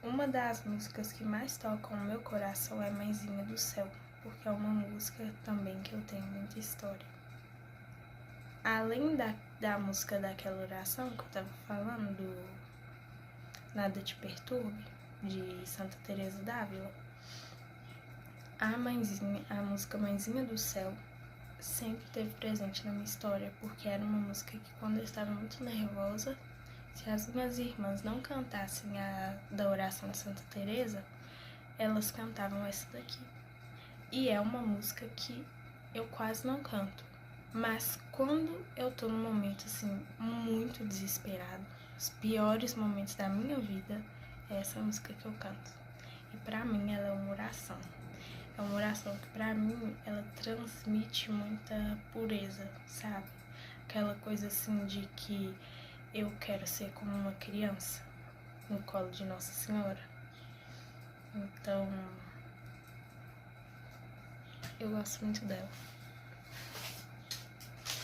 Uma das músicas que mais tocam o meu coração é Mãezinha do Céu, porque é uma música também que eu tenho muita história. além da música daquela oração que eu tava falando, do Nada Te Perturbe, de Santa Teresa d'Ávila, a música Mãezinha do Céu sempre esteve presente na minha história, porque era uma música que, quando eu estava muito nervosa, se as minhas irmãs não cantassem a da oração de Santa Teresa, elas cantavam essa daqui. E é uma música que eu quase não canto, mas quando eu tô num momento assim muito desesperado, os piores momentos da minha vida, é essa música que eu canto. E pra mim ela é uma oração. É uma oração que, pra mim, ela transmite muita pureza, sabe? Aquela coisa assim de que eu quero ser como uma criança no colo de Nossa Senhora. Então, eu gosto muito dela.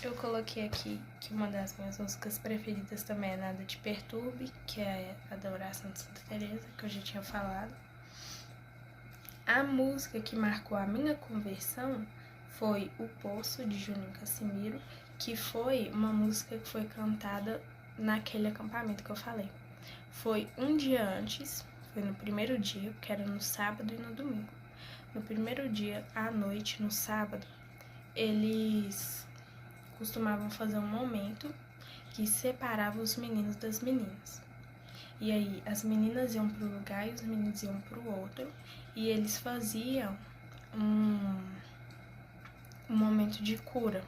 Eu coloquei aqui que uma das minhas músicas preferidas também é Nada Te Perturbe, que é a da oração de Santa Teresa, que eu já tinha falado. A música que marcou a minha conversão foi O Poço, de Juninho Cassimiro, que foi uma música que foi cantada naquele acampamento que eu falei. Foi um dia antes, foi no primeiro dia, que era no sábado e no domingo. No primeiro dia, à noite, no sábado, eles costumavam fazer um momento que separava os meninos das meninas. E aí as meninas iam para um lugar e os meninos iam para o outro, e eles faziam um momento de cura.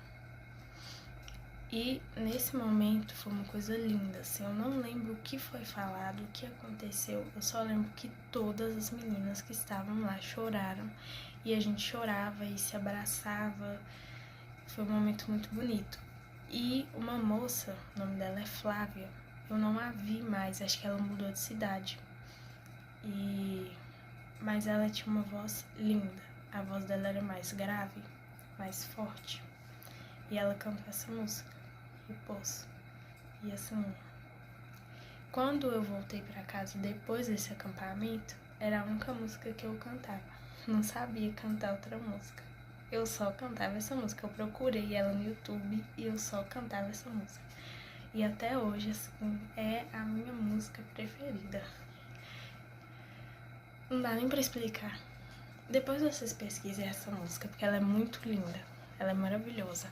E nesse momento foi uma coisa linda, assim, eu não lembro o que foi falado, o que aconteceu, eu só lembro que todas as meninas que estavam lá choraram, e a gente chorava e se abraçava, foi um momento muito bonito. E uma moça, o nome dela é Flávia, eu não a vi mais, acho que ela mudou de cidade, mas ela tinha uma voz linda, a voz dela era mais grave, mais forte, e ela cantou essa música, O Poço. E assim, quando eu voltei pra casa depois desse acampamento, era a única música que eu cantava, não sabia cantar outra música. Eu só cantava essa música, eu procurei ela no YouTube e eu só cantava essa música. E até hoje, assim, é a minha música preferida. Não dá nem pra explicar. Depois vocês pesquisem essa música, porque ela é muito linda, ela é maravilhosa.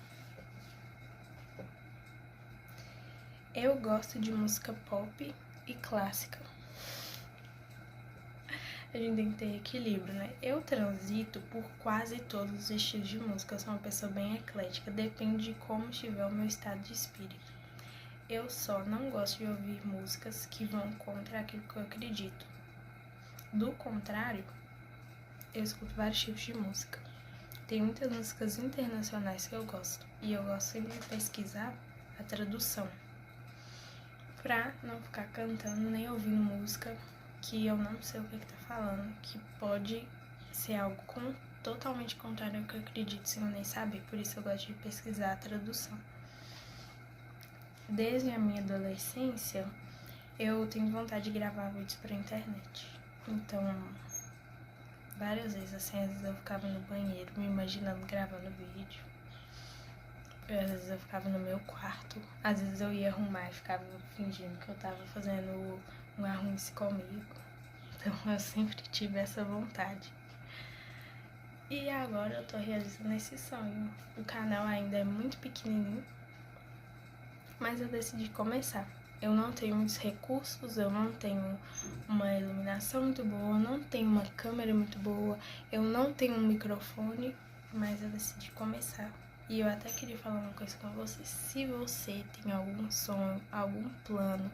Eu gosto de música pop e clássica. A gente tem que ter equilíbrio, né? Eu transito por quase todos os estilos de música, eu sou uma pessoa bem eclética, depende de como estiver o meu estado de espírito. Eu só não gosto de ouvir músicas que vão contra aquilo que eu acredito. Do contrário, eu escuto vários tipos de música. Tem muitas músicas internacionais que eu gosto, e eu gosto sempre de pesquisar a tradução, pra não ficar cantando nem ouvindo música que eu não sei o que tá falando, que pode ser algo totalmente contrário ao que eu acredito sem eu nem saber, por isso eu gosto de pesquisar a tradução. Desde a minha adolescência, eu tenho vontade de gravar vídeos pra internet, então várias vezes, assim, às vezes eu ficava no banheiro me imaginando gravando vídeo. Às vezes eu ficava no meu quarto, às vezes eu ia arrumar e ficava fingindo que eu tava fazendo um arrume-se comigo. Então eu sempre tive essa vontade. E agora eu tô realizando esse sonho. O canal ainda é muito pequenininho, mas eu decidi começar. Eu não tenho muitos recursos, eu não tenho uma iluminação muito boa, eu não tenho uma câmera muito boa, eu não tenho um microfone, mas eu decidi começar. E eu até queria falar uma coisa com você. Se você tem algum sonho, algum plano,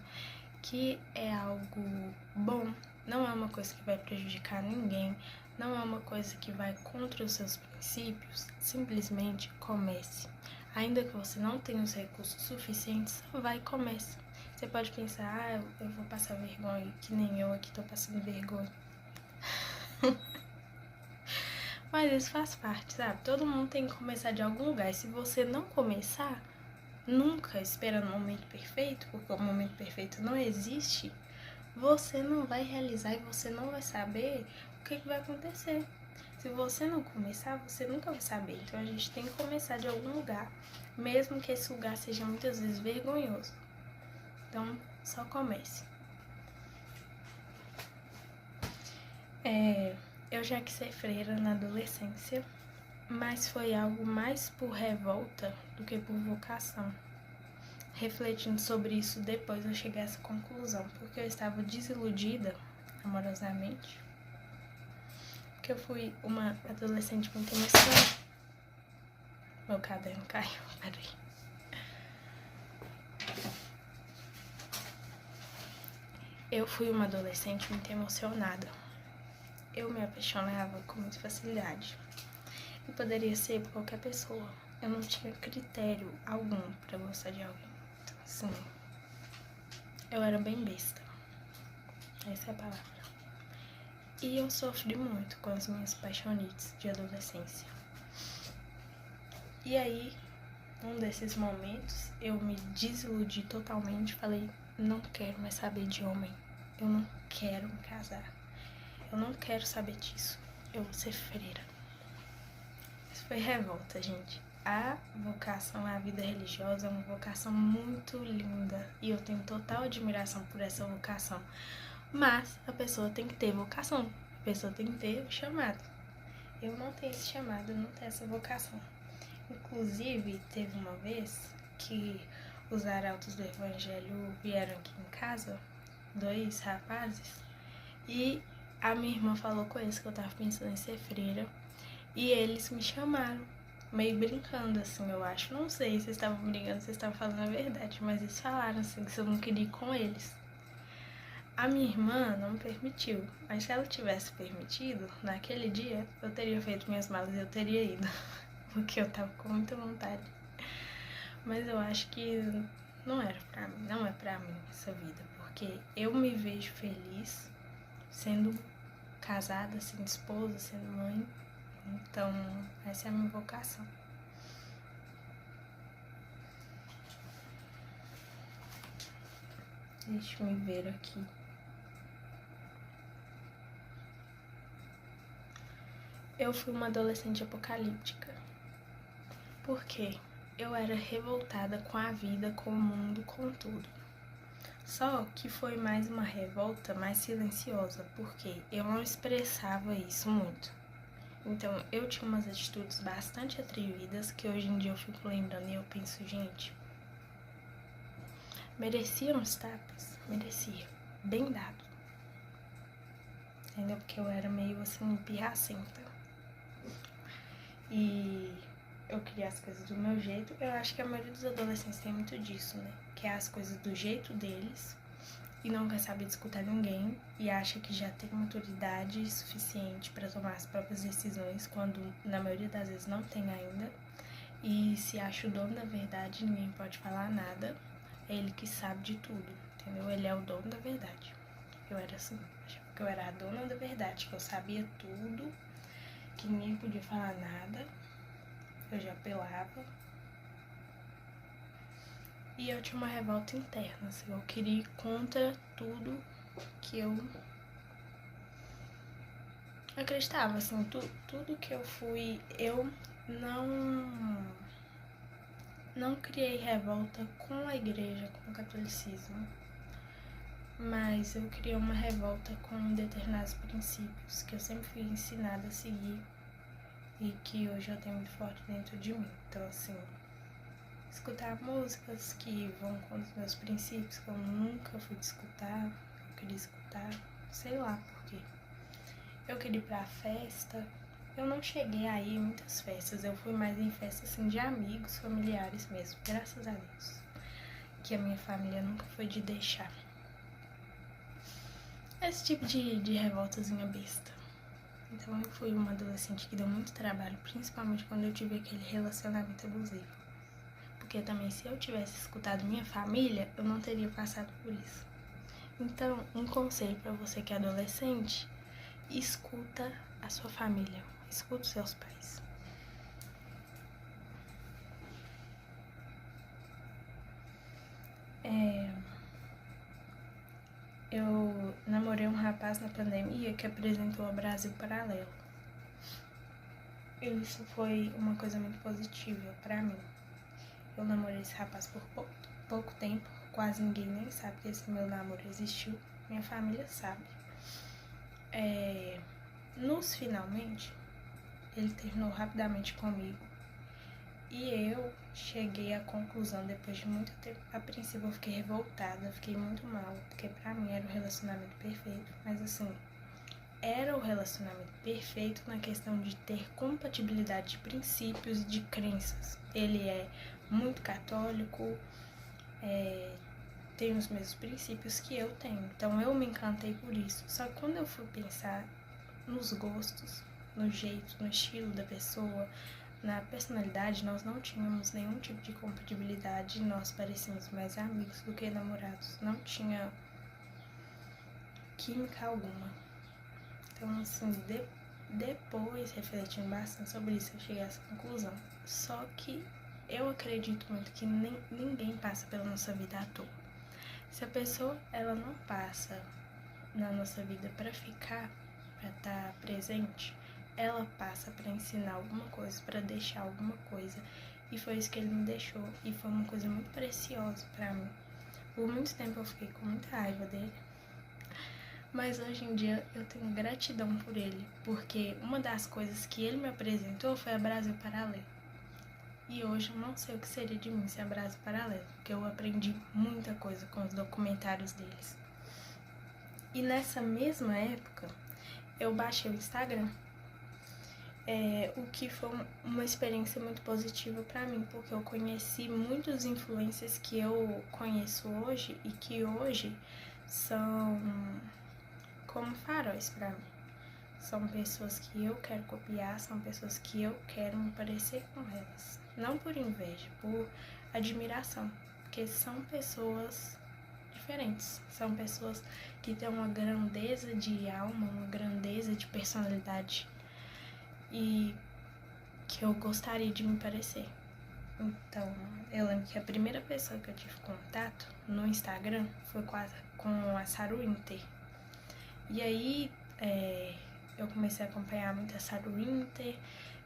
que é algo bom, não é uma coisa que vai prejudicar ninguém, não é uma coisa que vai contra os seus princípios, simplesmente comece. Ainda que você não tenha os recursos suficientes, só vai e comece. Você pode pensar, eu vou passar vergonha, que nem eu aqui tô passando vergonha. Mas isso faz parte, sabe? Todo mundo tem que começar de algum lugar. E se você não começar, nunca esperando o momento perfeito, porque o momento perfeito não existe, você não vai realizar e você não vai saber o que vai acontecer. Se você não começar, você nunca vai saber. Então a gente tem que começar de algum lugar, mesmo que esse lugar seja muitas vezes vergonhoso. Então, só comece. Eu já quis ser freira na adolescência, mas foi algo mais por revolta do que por vocação. Refletindo sobre isso depois eu cheguei a essa conclusão, porque eu estava desiludida amorosamente, porque eu fui uma adolescente muito emocionada. Meu caderno caiu, peraí. Eu fui uma adolescente muito emocionada. Eu me apaixonava com muita facilidade. E poderia ser por qualquer pessoa. Eu não tinha critério algum pra gostar de alguém. Então, assim, eu era bem besta. Essa é a palavra. E eu sofri muito com as minhas paixonites de adolescência. E aí, num desses momentos, eu me desiludi totalmente. Falei, não quero mais saber de homem. Eu não quero me casar. Eu não quero saber disso. Eu vou ser freira. Isso foi revolta, gente. A vocação à vida religiosa é uma vocação muito linda. E eu tenho total admiração por essa vocação. Mas a pessoa tem que ter vocação. A pessoa tem que ter o chamado. Eu não tenho esse chamado, eu não tenho essa vocação. Inclusive, teve uma vez que os arautos do evangelho vieram aqui em casa, 2 rapazes, e a minha irmã falou com eles que eu tava pensando em ser freira, e eles me chamaram, meio brincando, assim, eu acho. Não sei se eles estavam brincando, se eles estavam falando a verdade, mas eles falaram, assim, que eu não queria ir com eles. A minha irmã não permitiu, mas se ela tivesse permitido, naquele dia, eu teria feito minhas malas e eu teria ido. Porque eu tava com muita vontade. Mas eu acho que não era pra mim, não é pra mim essa vida. Porque eu me vejo feliz sendo casada, sendo esposa, sendo mãe. Então, essa é a minha vocação. Deixa eu ver aqui. Eu fui uma adolescente apocalíptica. Por quê? Eu era revoltada com a vida, com o mundo, com tudo. Só que foi mais uma revolta mais silenciosa, porque eu não expressava isso muito. Então, eu tinha umas atitudes bastante atrevidas que hoje em dia eu fico lembrando e eu penso, gente, merecia uns tapas? Merecia. Bem dado. Entendeu? Porque eu era meio assim, pirracenta. E eu queria as coisas do meu jeito. Eu acho que a maioria dos adolescentes tem muito disso, né? Que é as coisas do jeito deles e não quer saber de escutar ninguém e acha que já tem maturidade suficiente para tomar as próprias decisões, quando na maioria das vezes não tem ainda. E se acha o dono da verdade, ninguém pode falar nada. É ele que sabe de tudo, entendeu? Ele é o dono da verdade. Eu era assim, achava que eu era a dona da verdade, que eu sabia tudo, que ninguém podia falar nada. Eu já apelava. E eu tinha uma revolta interna, assim, eu queria ir contra tudo que eu acreditava, assim, tudo que eu fui, eu não criei revolta com a igreja, com o catolicismo, mas eu criei uma revolta com determinados princípios que eu sempre fui ensinada a seguir e que hoje eu tenho muito forte dentro de mim. Então, assim, escutar músicas que vão contra os meus princípios, que eu nunca fui de escutar, eu queria escutar, sei lá por quê. Eu queria ir pra festa, eu não cheguei a ir em muitas festas, eu fui mais em festas assim de amigos, familiares mesmo, graças a Deus, que a minha família nunca foi de deixar. Esse tipo de revoltazinha besta. Então eu fui uma adolescente que deu muito trabalho, principalmente quando eu tive aquele relacionamento abusivo. Porque também, se eu tivesse escutado minha família, eu não teria passado por isso. Então, um conselho para você que é adolescente: escuta a sua família, escuta os seus pais. Eu namorei um rapaz na pandemia que apresentou o Brasil Paralelo. isso foi uma coisa muito positiva pra mim. Eu namorei esse rapaz por pouco tempo, quase ninguém nem sabe que esse meu namoro existiu. Minha família sabe. Nos finalmente, ele terminou rapidamente comigo. E eu cheguei à conclusão, depois de muito tempo, a princípio eu fiquei revoltada, fiquei muito mal, porque pra mim era o relacionamento perfeito, mas assim, era o relacionamento perfeito na questão de ter compatibilidade de princípios e de crenças. Ele é muito católico, tem os mesmos princípios que eu tenho, então eu me encantei por isso. Só que quando eu fui pensar nos gostos, no jeito, no estilo da pessoa, na personalidade, nós não tínhamos nenhum tipo de compatibilidade, nós parecíamos mais amigos do que namorados, não tinha química alguma. Então, assim, depois, refletindo bastante sobre isso, eu cheguei a essa conclusão. Só que eu acredito muito que ninguém passa pela nossa vida à toa. Se a pessoa, ela não passa na nossa vida para ficar, para estar presente, ela passa para ensinar alguma coisa, para deixar alguma coisa. E foi isso que ele me deixou. E foi uma coisa muito preciosa para mim. Por muito tempo eu fiquei com muita raiva dele. Mas hoje em dia eu tenho gratidão por ele. Porque uma das coisas que ele me apresentou foi a Brasil Paralelo. E hoje eu não sei o que seria de mim sem a Brasil Paralelo. Porque eu aprendi muita coisa com os documentários deles. E nessa mesma época, eu baixei o Instagram. O que foi uma experiência muito positiva pra mim, porque eu conheci muitos influencers que eu conheço hoje e que hoje são como faróis pra mim. São pessoas que eu quero copiar, são pessoas que eu quero me parecer com elas. Não por inveja, por admiração, porque são pessoas diferentes, são pessoas que têm uma grandeza de alma, uma grandeza de personalidade e que eu gostaria de me parecer. Então, eu lembro que a primeira pessoa que eu tive contato no Instagram foi com a Saru Winter. E aí, eu comecei a acompanhar muito a Saru Winter.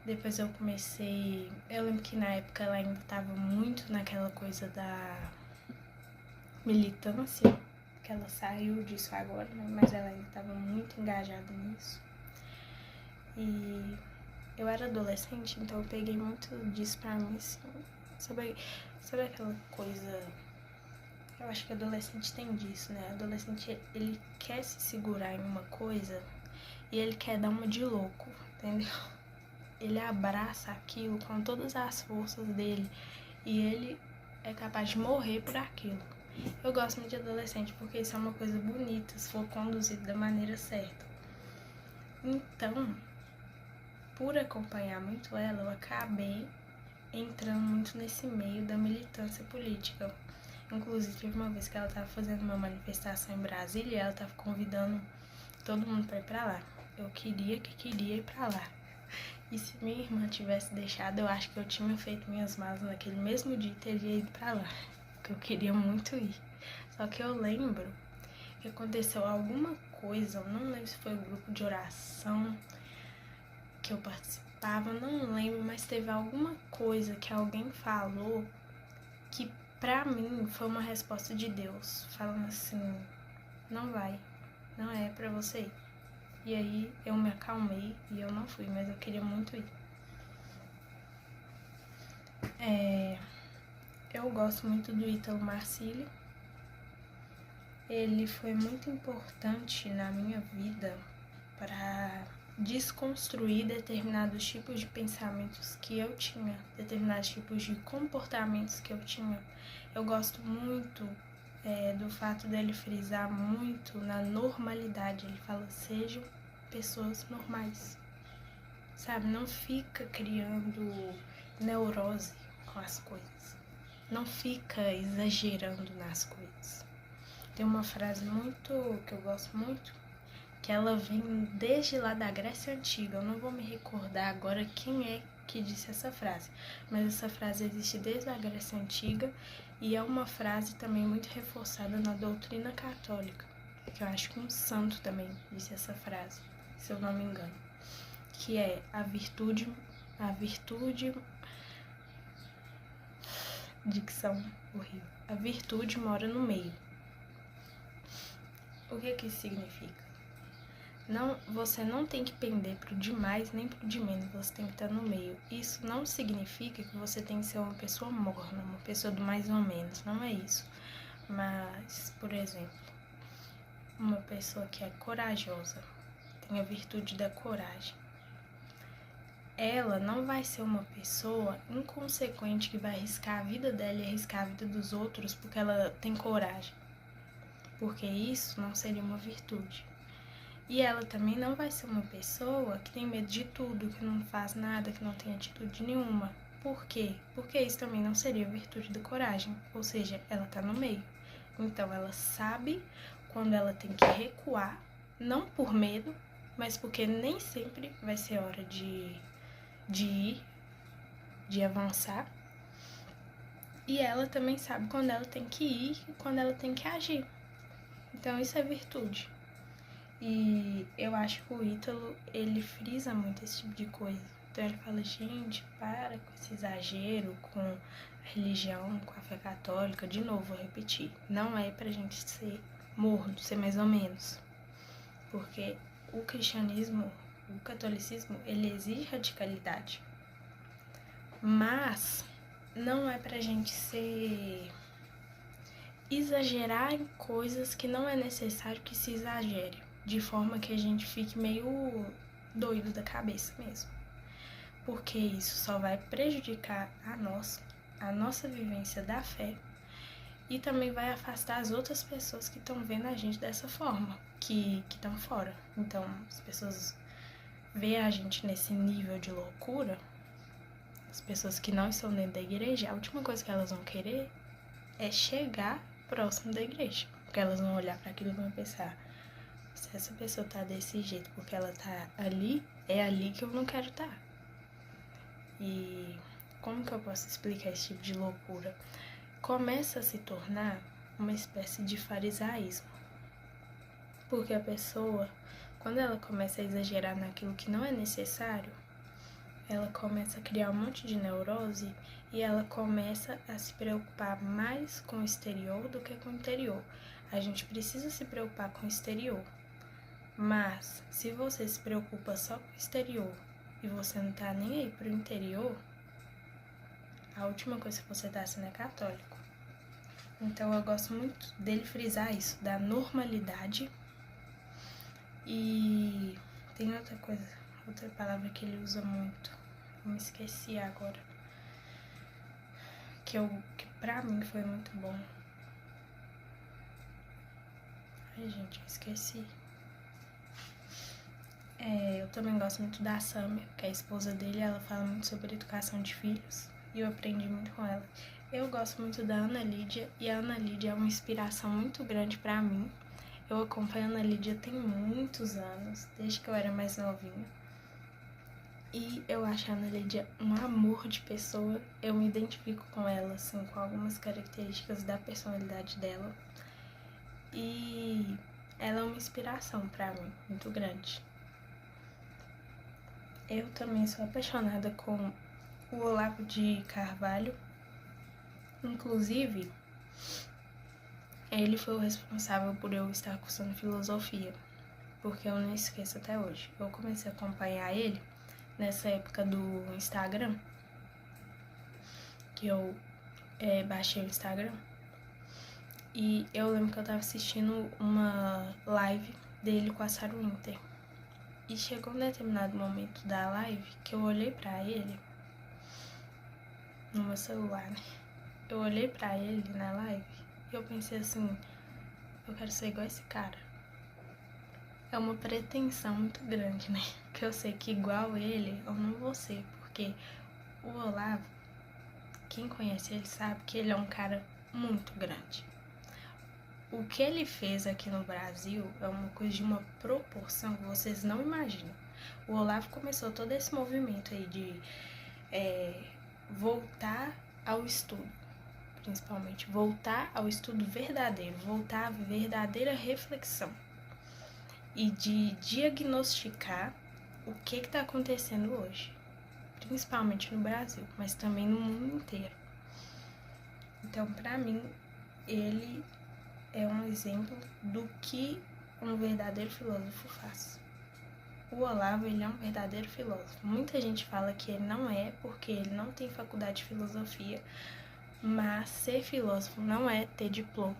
Depois eu lembro que na época ela ainda estava muito naquela coisa da militância, que ela saiu disso agora, né? Mas ela ainda estava muito engajada nisso. E eu era adolescente, então eu peguei muito disso pra mim, assim. Sabe aquela coisa... Eu acho que adolescente tem disso, né? Adolescente, ele quer se segurar em uma coisa e ele quer dar uma de louco, entendeu? Ele abraça aquilo com todas as forças dele e ele é capaz de morrer por aquilo. Eu gosto muito de adolescente porque isso é uma coisa bonita, se for conduzido da maneira certa. Então, por acompanhar muito ela, eu acabei entrando muito nesse meio da militância política. Inclusive, teve uma vez que ela estava fazendo uma manifestação em Brasília e ela estava convidando todo mundo para ir para lá. Eu queria ir para lá. E se minha irmã tivesse deixado, eu acho que eu tinha feito minhas malas naquele mesmo dia e teria ido para lá. Porque eu queria muito ir. Só que eu lembro que aconteceu alguma coisa, eu não lembro se foi o grupo de oração que eu participava, não lembro, mas teve alguma coisa que alguém falou que pra mim foi uma resposta de Deus, falando assim, não vai, não é pra você ir. E aí eu me acalmei e eu não fui, mas eu queria muito ir. Eu gosto muito do Ítalo Marcílio. Ele foi muito importante na minha vida para desconstruir determinados tipos de pensamentos que eu tinha, determinados tipos de comportamentos que eu tinha. Eu gosto muito do fato dele frisar muito na normalidade. Ele fala, sejam pessoas normais, sabe? Não fica criando neurose com as coisas, não fica exagerando nas coisas. Tem uma frase que eu gosto muito, que ela vem desde lá da Grécia Antiga. Eu não vou me recordar agora quem é que disse essa frase, mas essa frase existe desde a Grécia Antiga e é uma frase também muito reforçada na doutrina católica, que eu acho que um santo também disse essa frase, se eu não me engano, que é: a virtude A virtude... Dicção horrível. A virtude mora no meio. O que isso significa? Você não tem que pender pro de mais nem pro de menos, você tem que estar no meio. Isso não significa que você tem que ser uma pessoa morna, uma pessoa do mais ou menos, não é isso. Mas, por exemplo, uma pessoa que é corajosa, tem a virtude da coragem. Ela não vai ser uma pessoa inconsequente que vai arriscar a vida dela e arriscar a vida dos outros porque ela tem coragem. Porque isso não seria uma virtude. E ela também não vai ser uma pessoa que tem medo de tudo, que não faz nada, que não tem atitude nenhuma. Por quê? Porque isso também não seria virtude da coragem. Ou seja, ela tá no meio. Então ela sabe quando ela tem que recuar, não por medo, mas porque nem sempre vai ser hora de ir, de avançar. E ela também sabe quando ela tem que ir e quando ela tem que agir. Então isso é virtude. E eu acho que o Ítalo, ele frisa muito esse tipo de coisa. Então ele fala, gente, para com esse exagero com a religião, com a fé católica. De novo, vou repetir, não é pra gente ser morno, ser mais ou menos. Porque o cristianismo, o catolicismo, ele exige radicalidade. Mas não é pra gente exagerar em coisas que não é necessário que se exagere, de forma que a gente fique meio doido da cabeça mesmo. Porque isso só vai prejudicar a nossa vivência da fé e também vai afastar as outras pessoas que estão vendo a gente dessa forma, que estão fora. Então, as pessoas veem a gente nesse nível de loucura, as pessoas que não estão dentro da igreja, a última coisa que elas vão querer é chegar próximo da igreja. Porque elas vão olhar para aquilo e vão pensar, se essa pessoa tá desse jeito porque ela tá ali, é ali que eu não quero estar. E como que eu posso explicar esse tipo de loucura? Começa a se tornar uma espécie de farisaísmo. Porque a pessoa, quando ela começa a exagerar naquilo que não é necessário, ela começa a criar um monte de neurose e ela começa a se preocupar mais com o exterior do que com o interior. A gente precisa se preocupar com o exterior, mas se você se preocupa só com o exterior e você não tá nem aí pro interior, a última coisa que você tá sendo é católico. Então eu gosto muito dele frisar isso, da normalidade. E tem outra coisa, outra palavra que ele usa muito, eu me esqueci agora, que pra mim foi muito bom. Ai, gente, eu esqueci. Eu também gosto muito da Samia, que é a esposa dele, ela fala muito sobre educação de filhos, e eu aprendi muito com ela. Eu gosto muito da Ana Lídia, e a Ana Lídia é uma inspiração muito grande pra mim. Eu acompanho a Ana Lídia tem muitos anos, desde que eu era mais novinha. E eu acho a Ana Lídia um amor de pessoa. Eu me identifico com ela, assim, com algumas características da personalidade dela. E ela é uma inspiração pra mim, muito grande. Eu também sou apaixonada com o Olavo de Carvalho. Inclusive, ele foi o responsável por eu estar cursando filosofia, porque eu não esqueço até hoje. Eu comecei a acompanhar ele nessa época do Instagram, que eu baixei o Instagram, e eu lembro que eu tava assistindo uma live dele com a Sarah Winter. E chegou um determinado momento da live que eu olhei pra ele, no meu celular, né? Eu olhei pra ele na live e eu pensei assim, eu quero ser igual a esse cara. É uma pretensão muito grande, né? Porque eu sei que igual ele eu não vou ser, porque o Olavo, quem conhece ele sabe que ele é um cara muito grande. O que ele fez aqui no Brasil é uma coisa de uma proporção que vocês não imaginam. O Olavo começou todo esse movimento aí de voltar ao estudo, principalmente voltar ao estudo verdadeiro, voltar à verdadeira reflexão e de diagnosticar o que está acontecendo hoje. principalmente no Brasil, mas também no mundo inteiro. Então, pra mim, ele é um exemplo do que um verdadeiro filósofo faz. O Olavo, ele é um verdadeiro filósofo. Muita gente fala que ele não é, porque ele não tem faculdade de filosofia, mas ser filósofo não é ter diploma.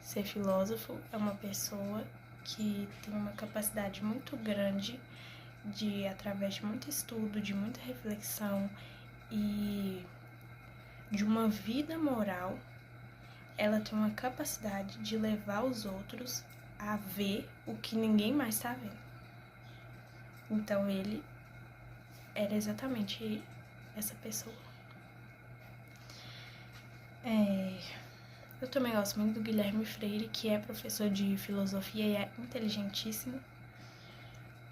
Ser filósofo é uma pessoa que tem uma capacidade muito grande de, através de muito estudo, de muita reflexão e de uma vida moral, ela tem uma capacidade de levar os outros a ver o que ninguém mais está vendo. Então ele era exatamente essa pessoa. Eu também gosto muito do Guilherme Freire, que é professor de filosofia e é inteligentíssimo.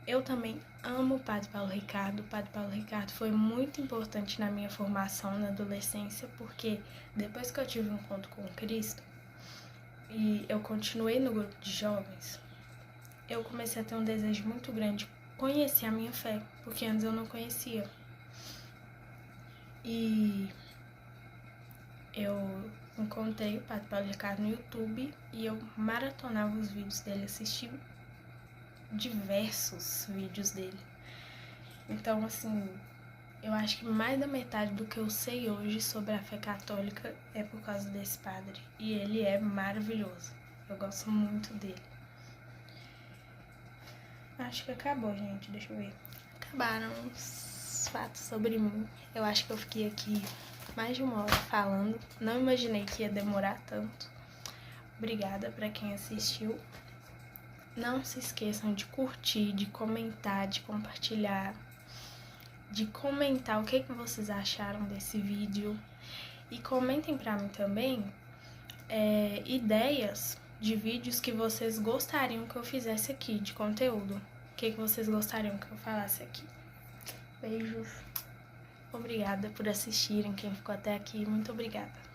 Eu também amo o Padre Paulo Ricardo. O Padre Paulo Ricardo foi muito importante na minha formação na adolescência, porque depois que eu tive um encontro com Cristo e eu continuei no grupo de jovens, eu comecei a ter um desejo muito grande de conhecer a minha fé, porque antes eu não conhecia. E eu encontrei o Padre Paulo Ricardo no YouTube e eu maratonava os vídeos dele, assisti diversos vídeos dele. Então, assim, eu acho que mais da metade do que eu sei hoje sobre a fé católica é por causa desse padre. E ele é maravilhoso. Eu gosto muito dele. Acho que acabou, gente. Deixa eu ver. Acabaram os fatos sobre mim. Eu acho que eu fiquei aqui mais de 1 hora falando. Não imaginei que ia demorar tanto. Obrigada para quem assistiu. Não se esqueçam de curtir, de comentar, de compartilhar, de comentar o que vocês acharam desse vídeo. E comentem para mim também ideias de vídeos que vocês gostariam que eu fizesse aqui, de conteúdo. O que vocês gostariam que eu falasse aqui. Beijos. Obrigada por assistirem, quem ficou até aqui, muito obrigada.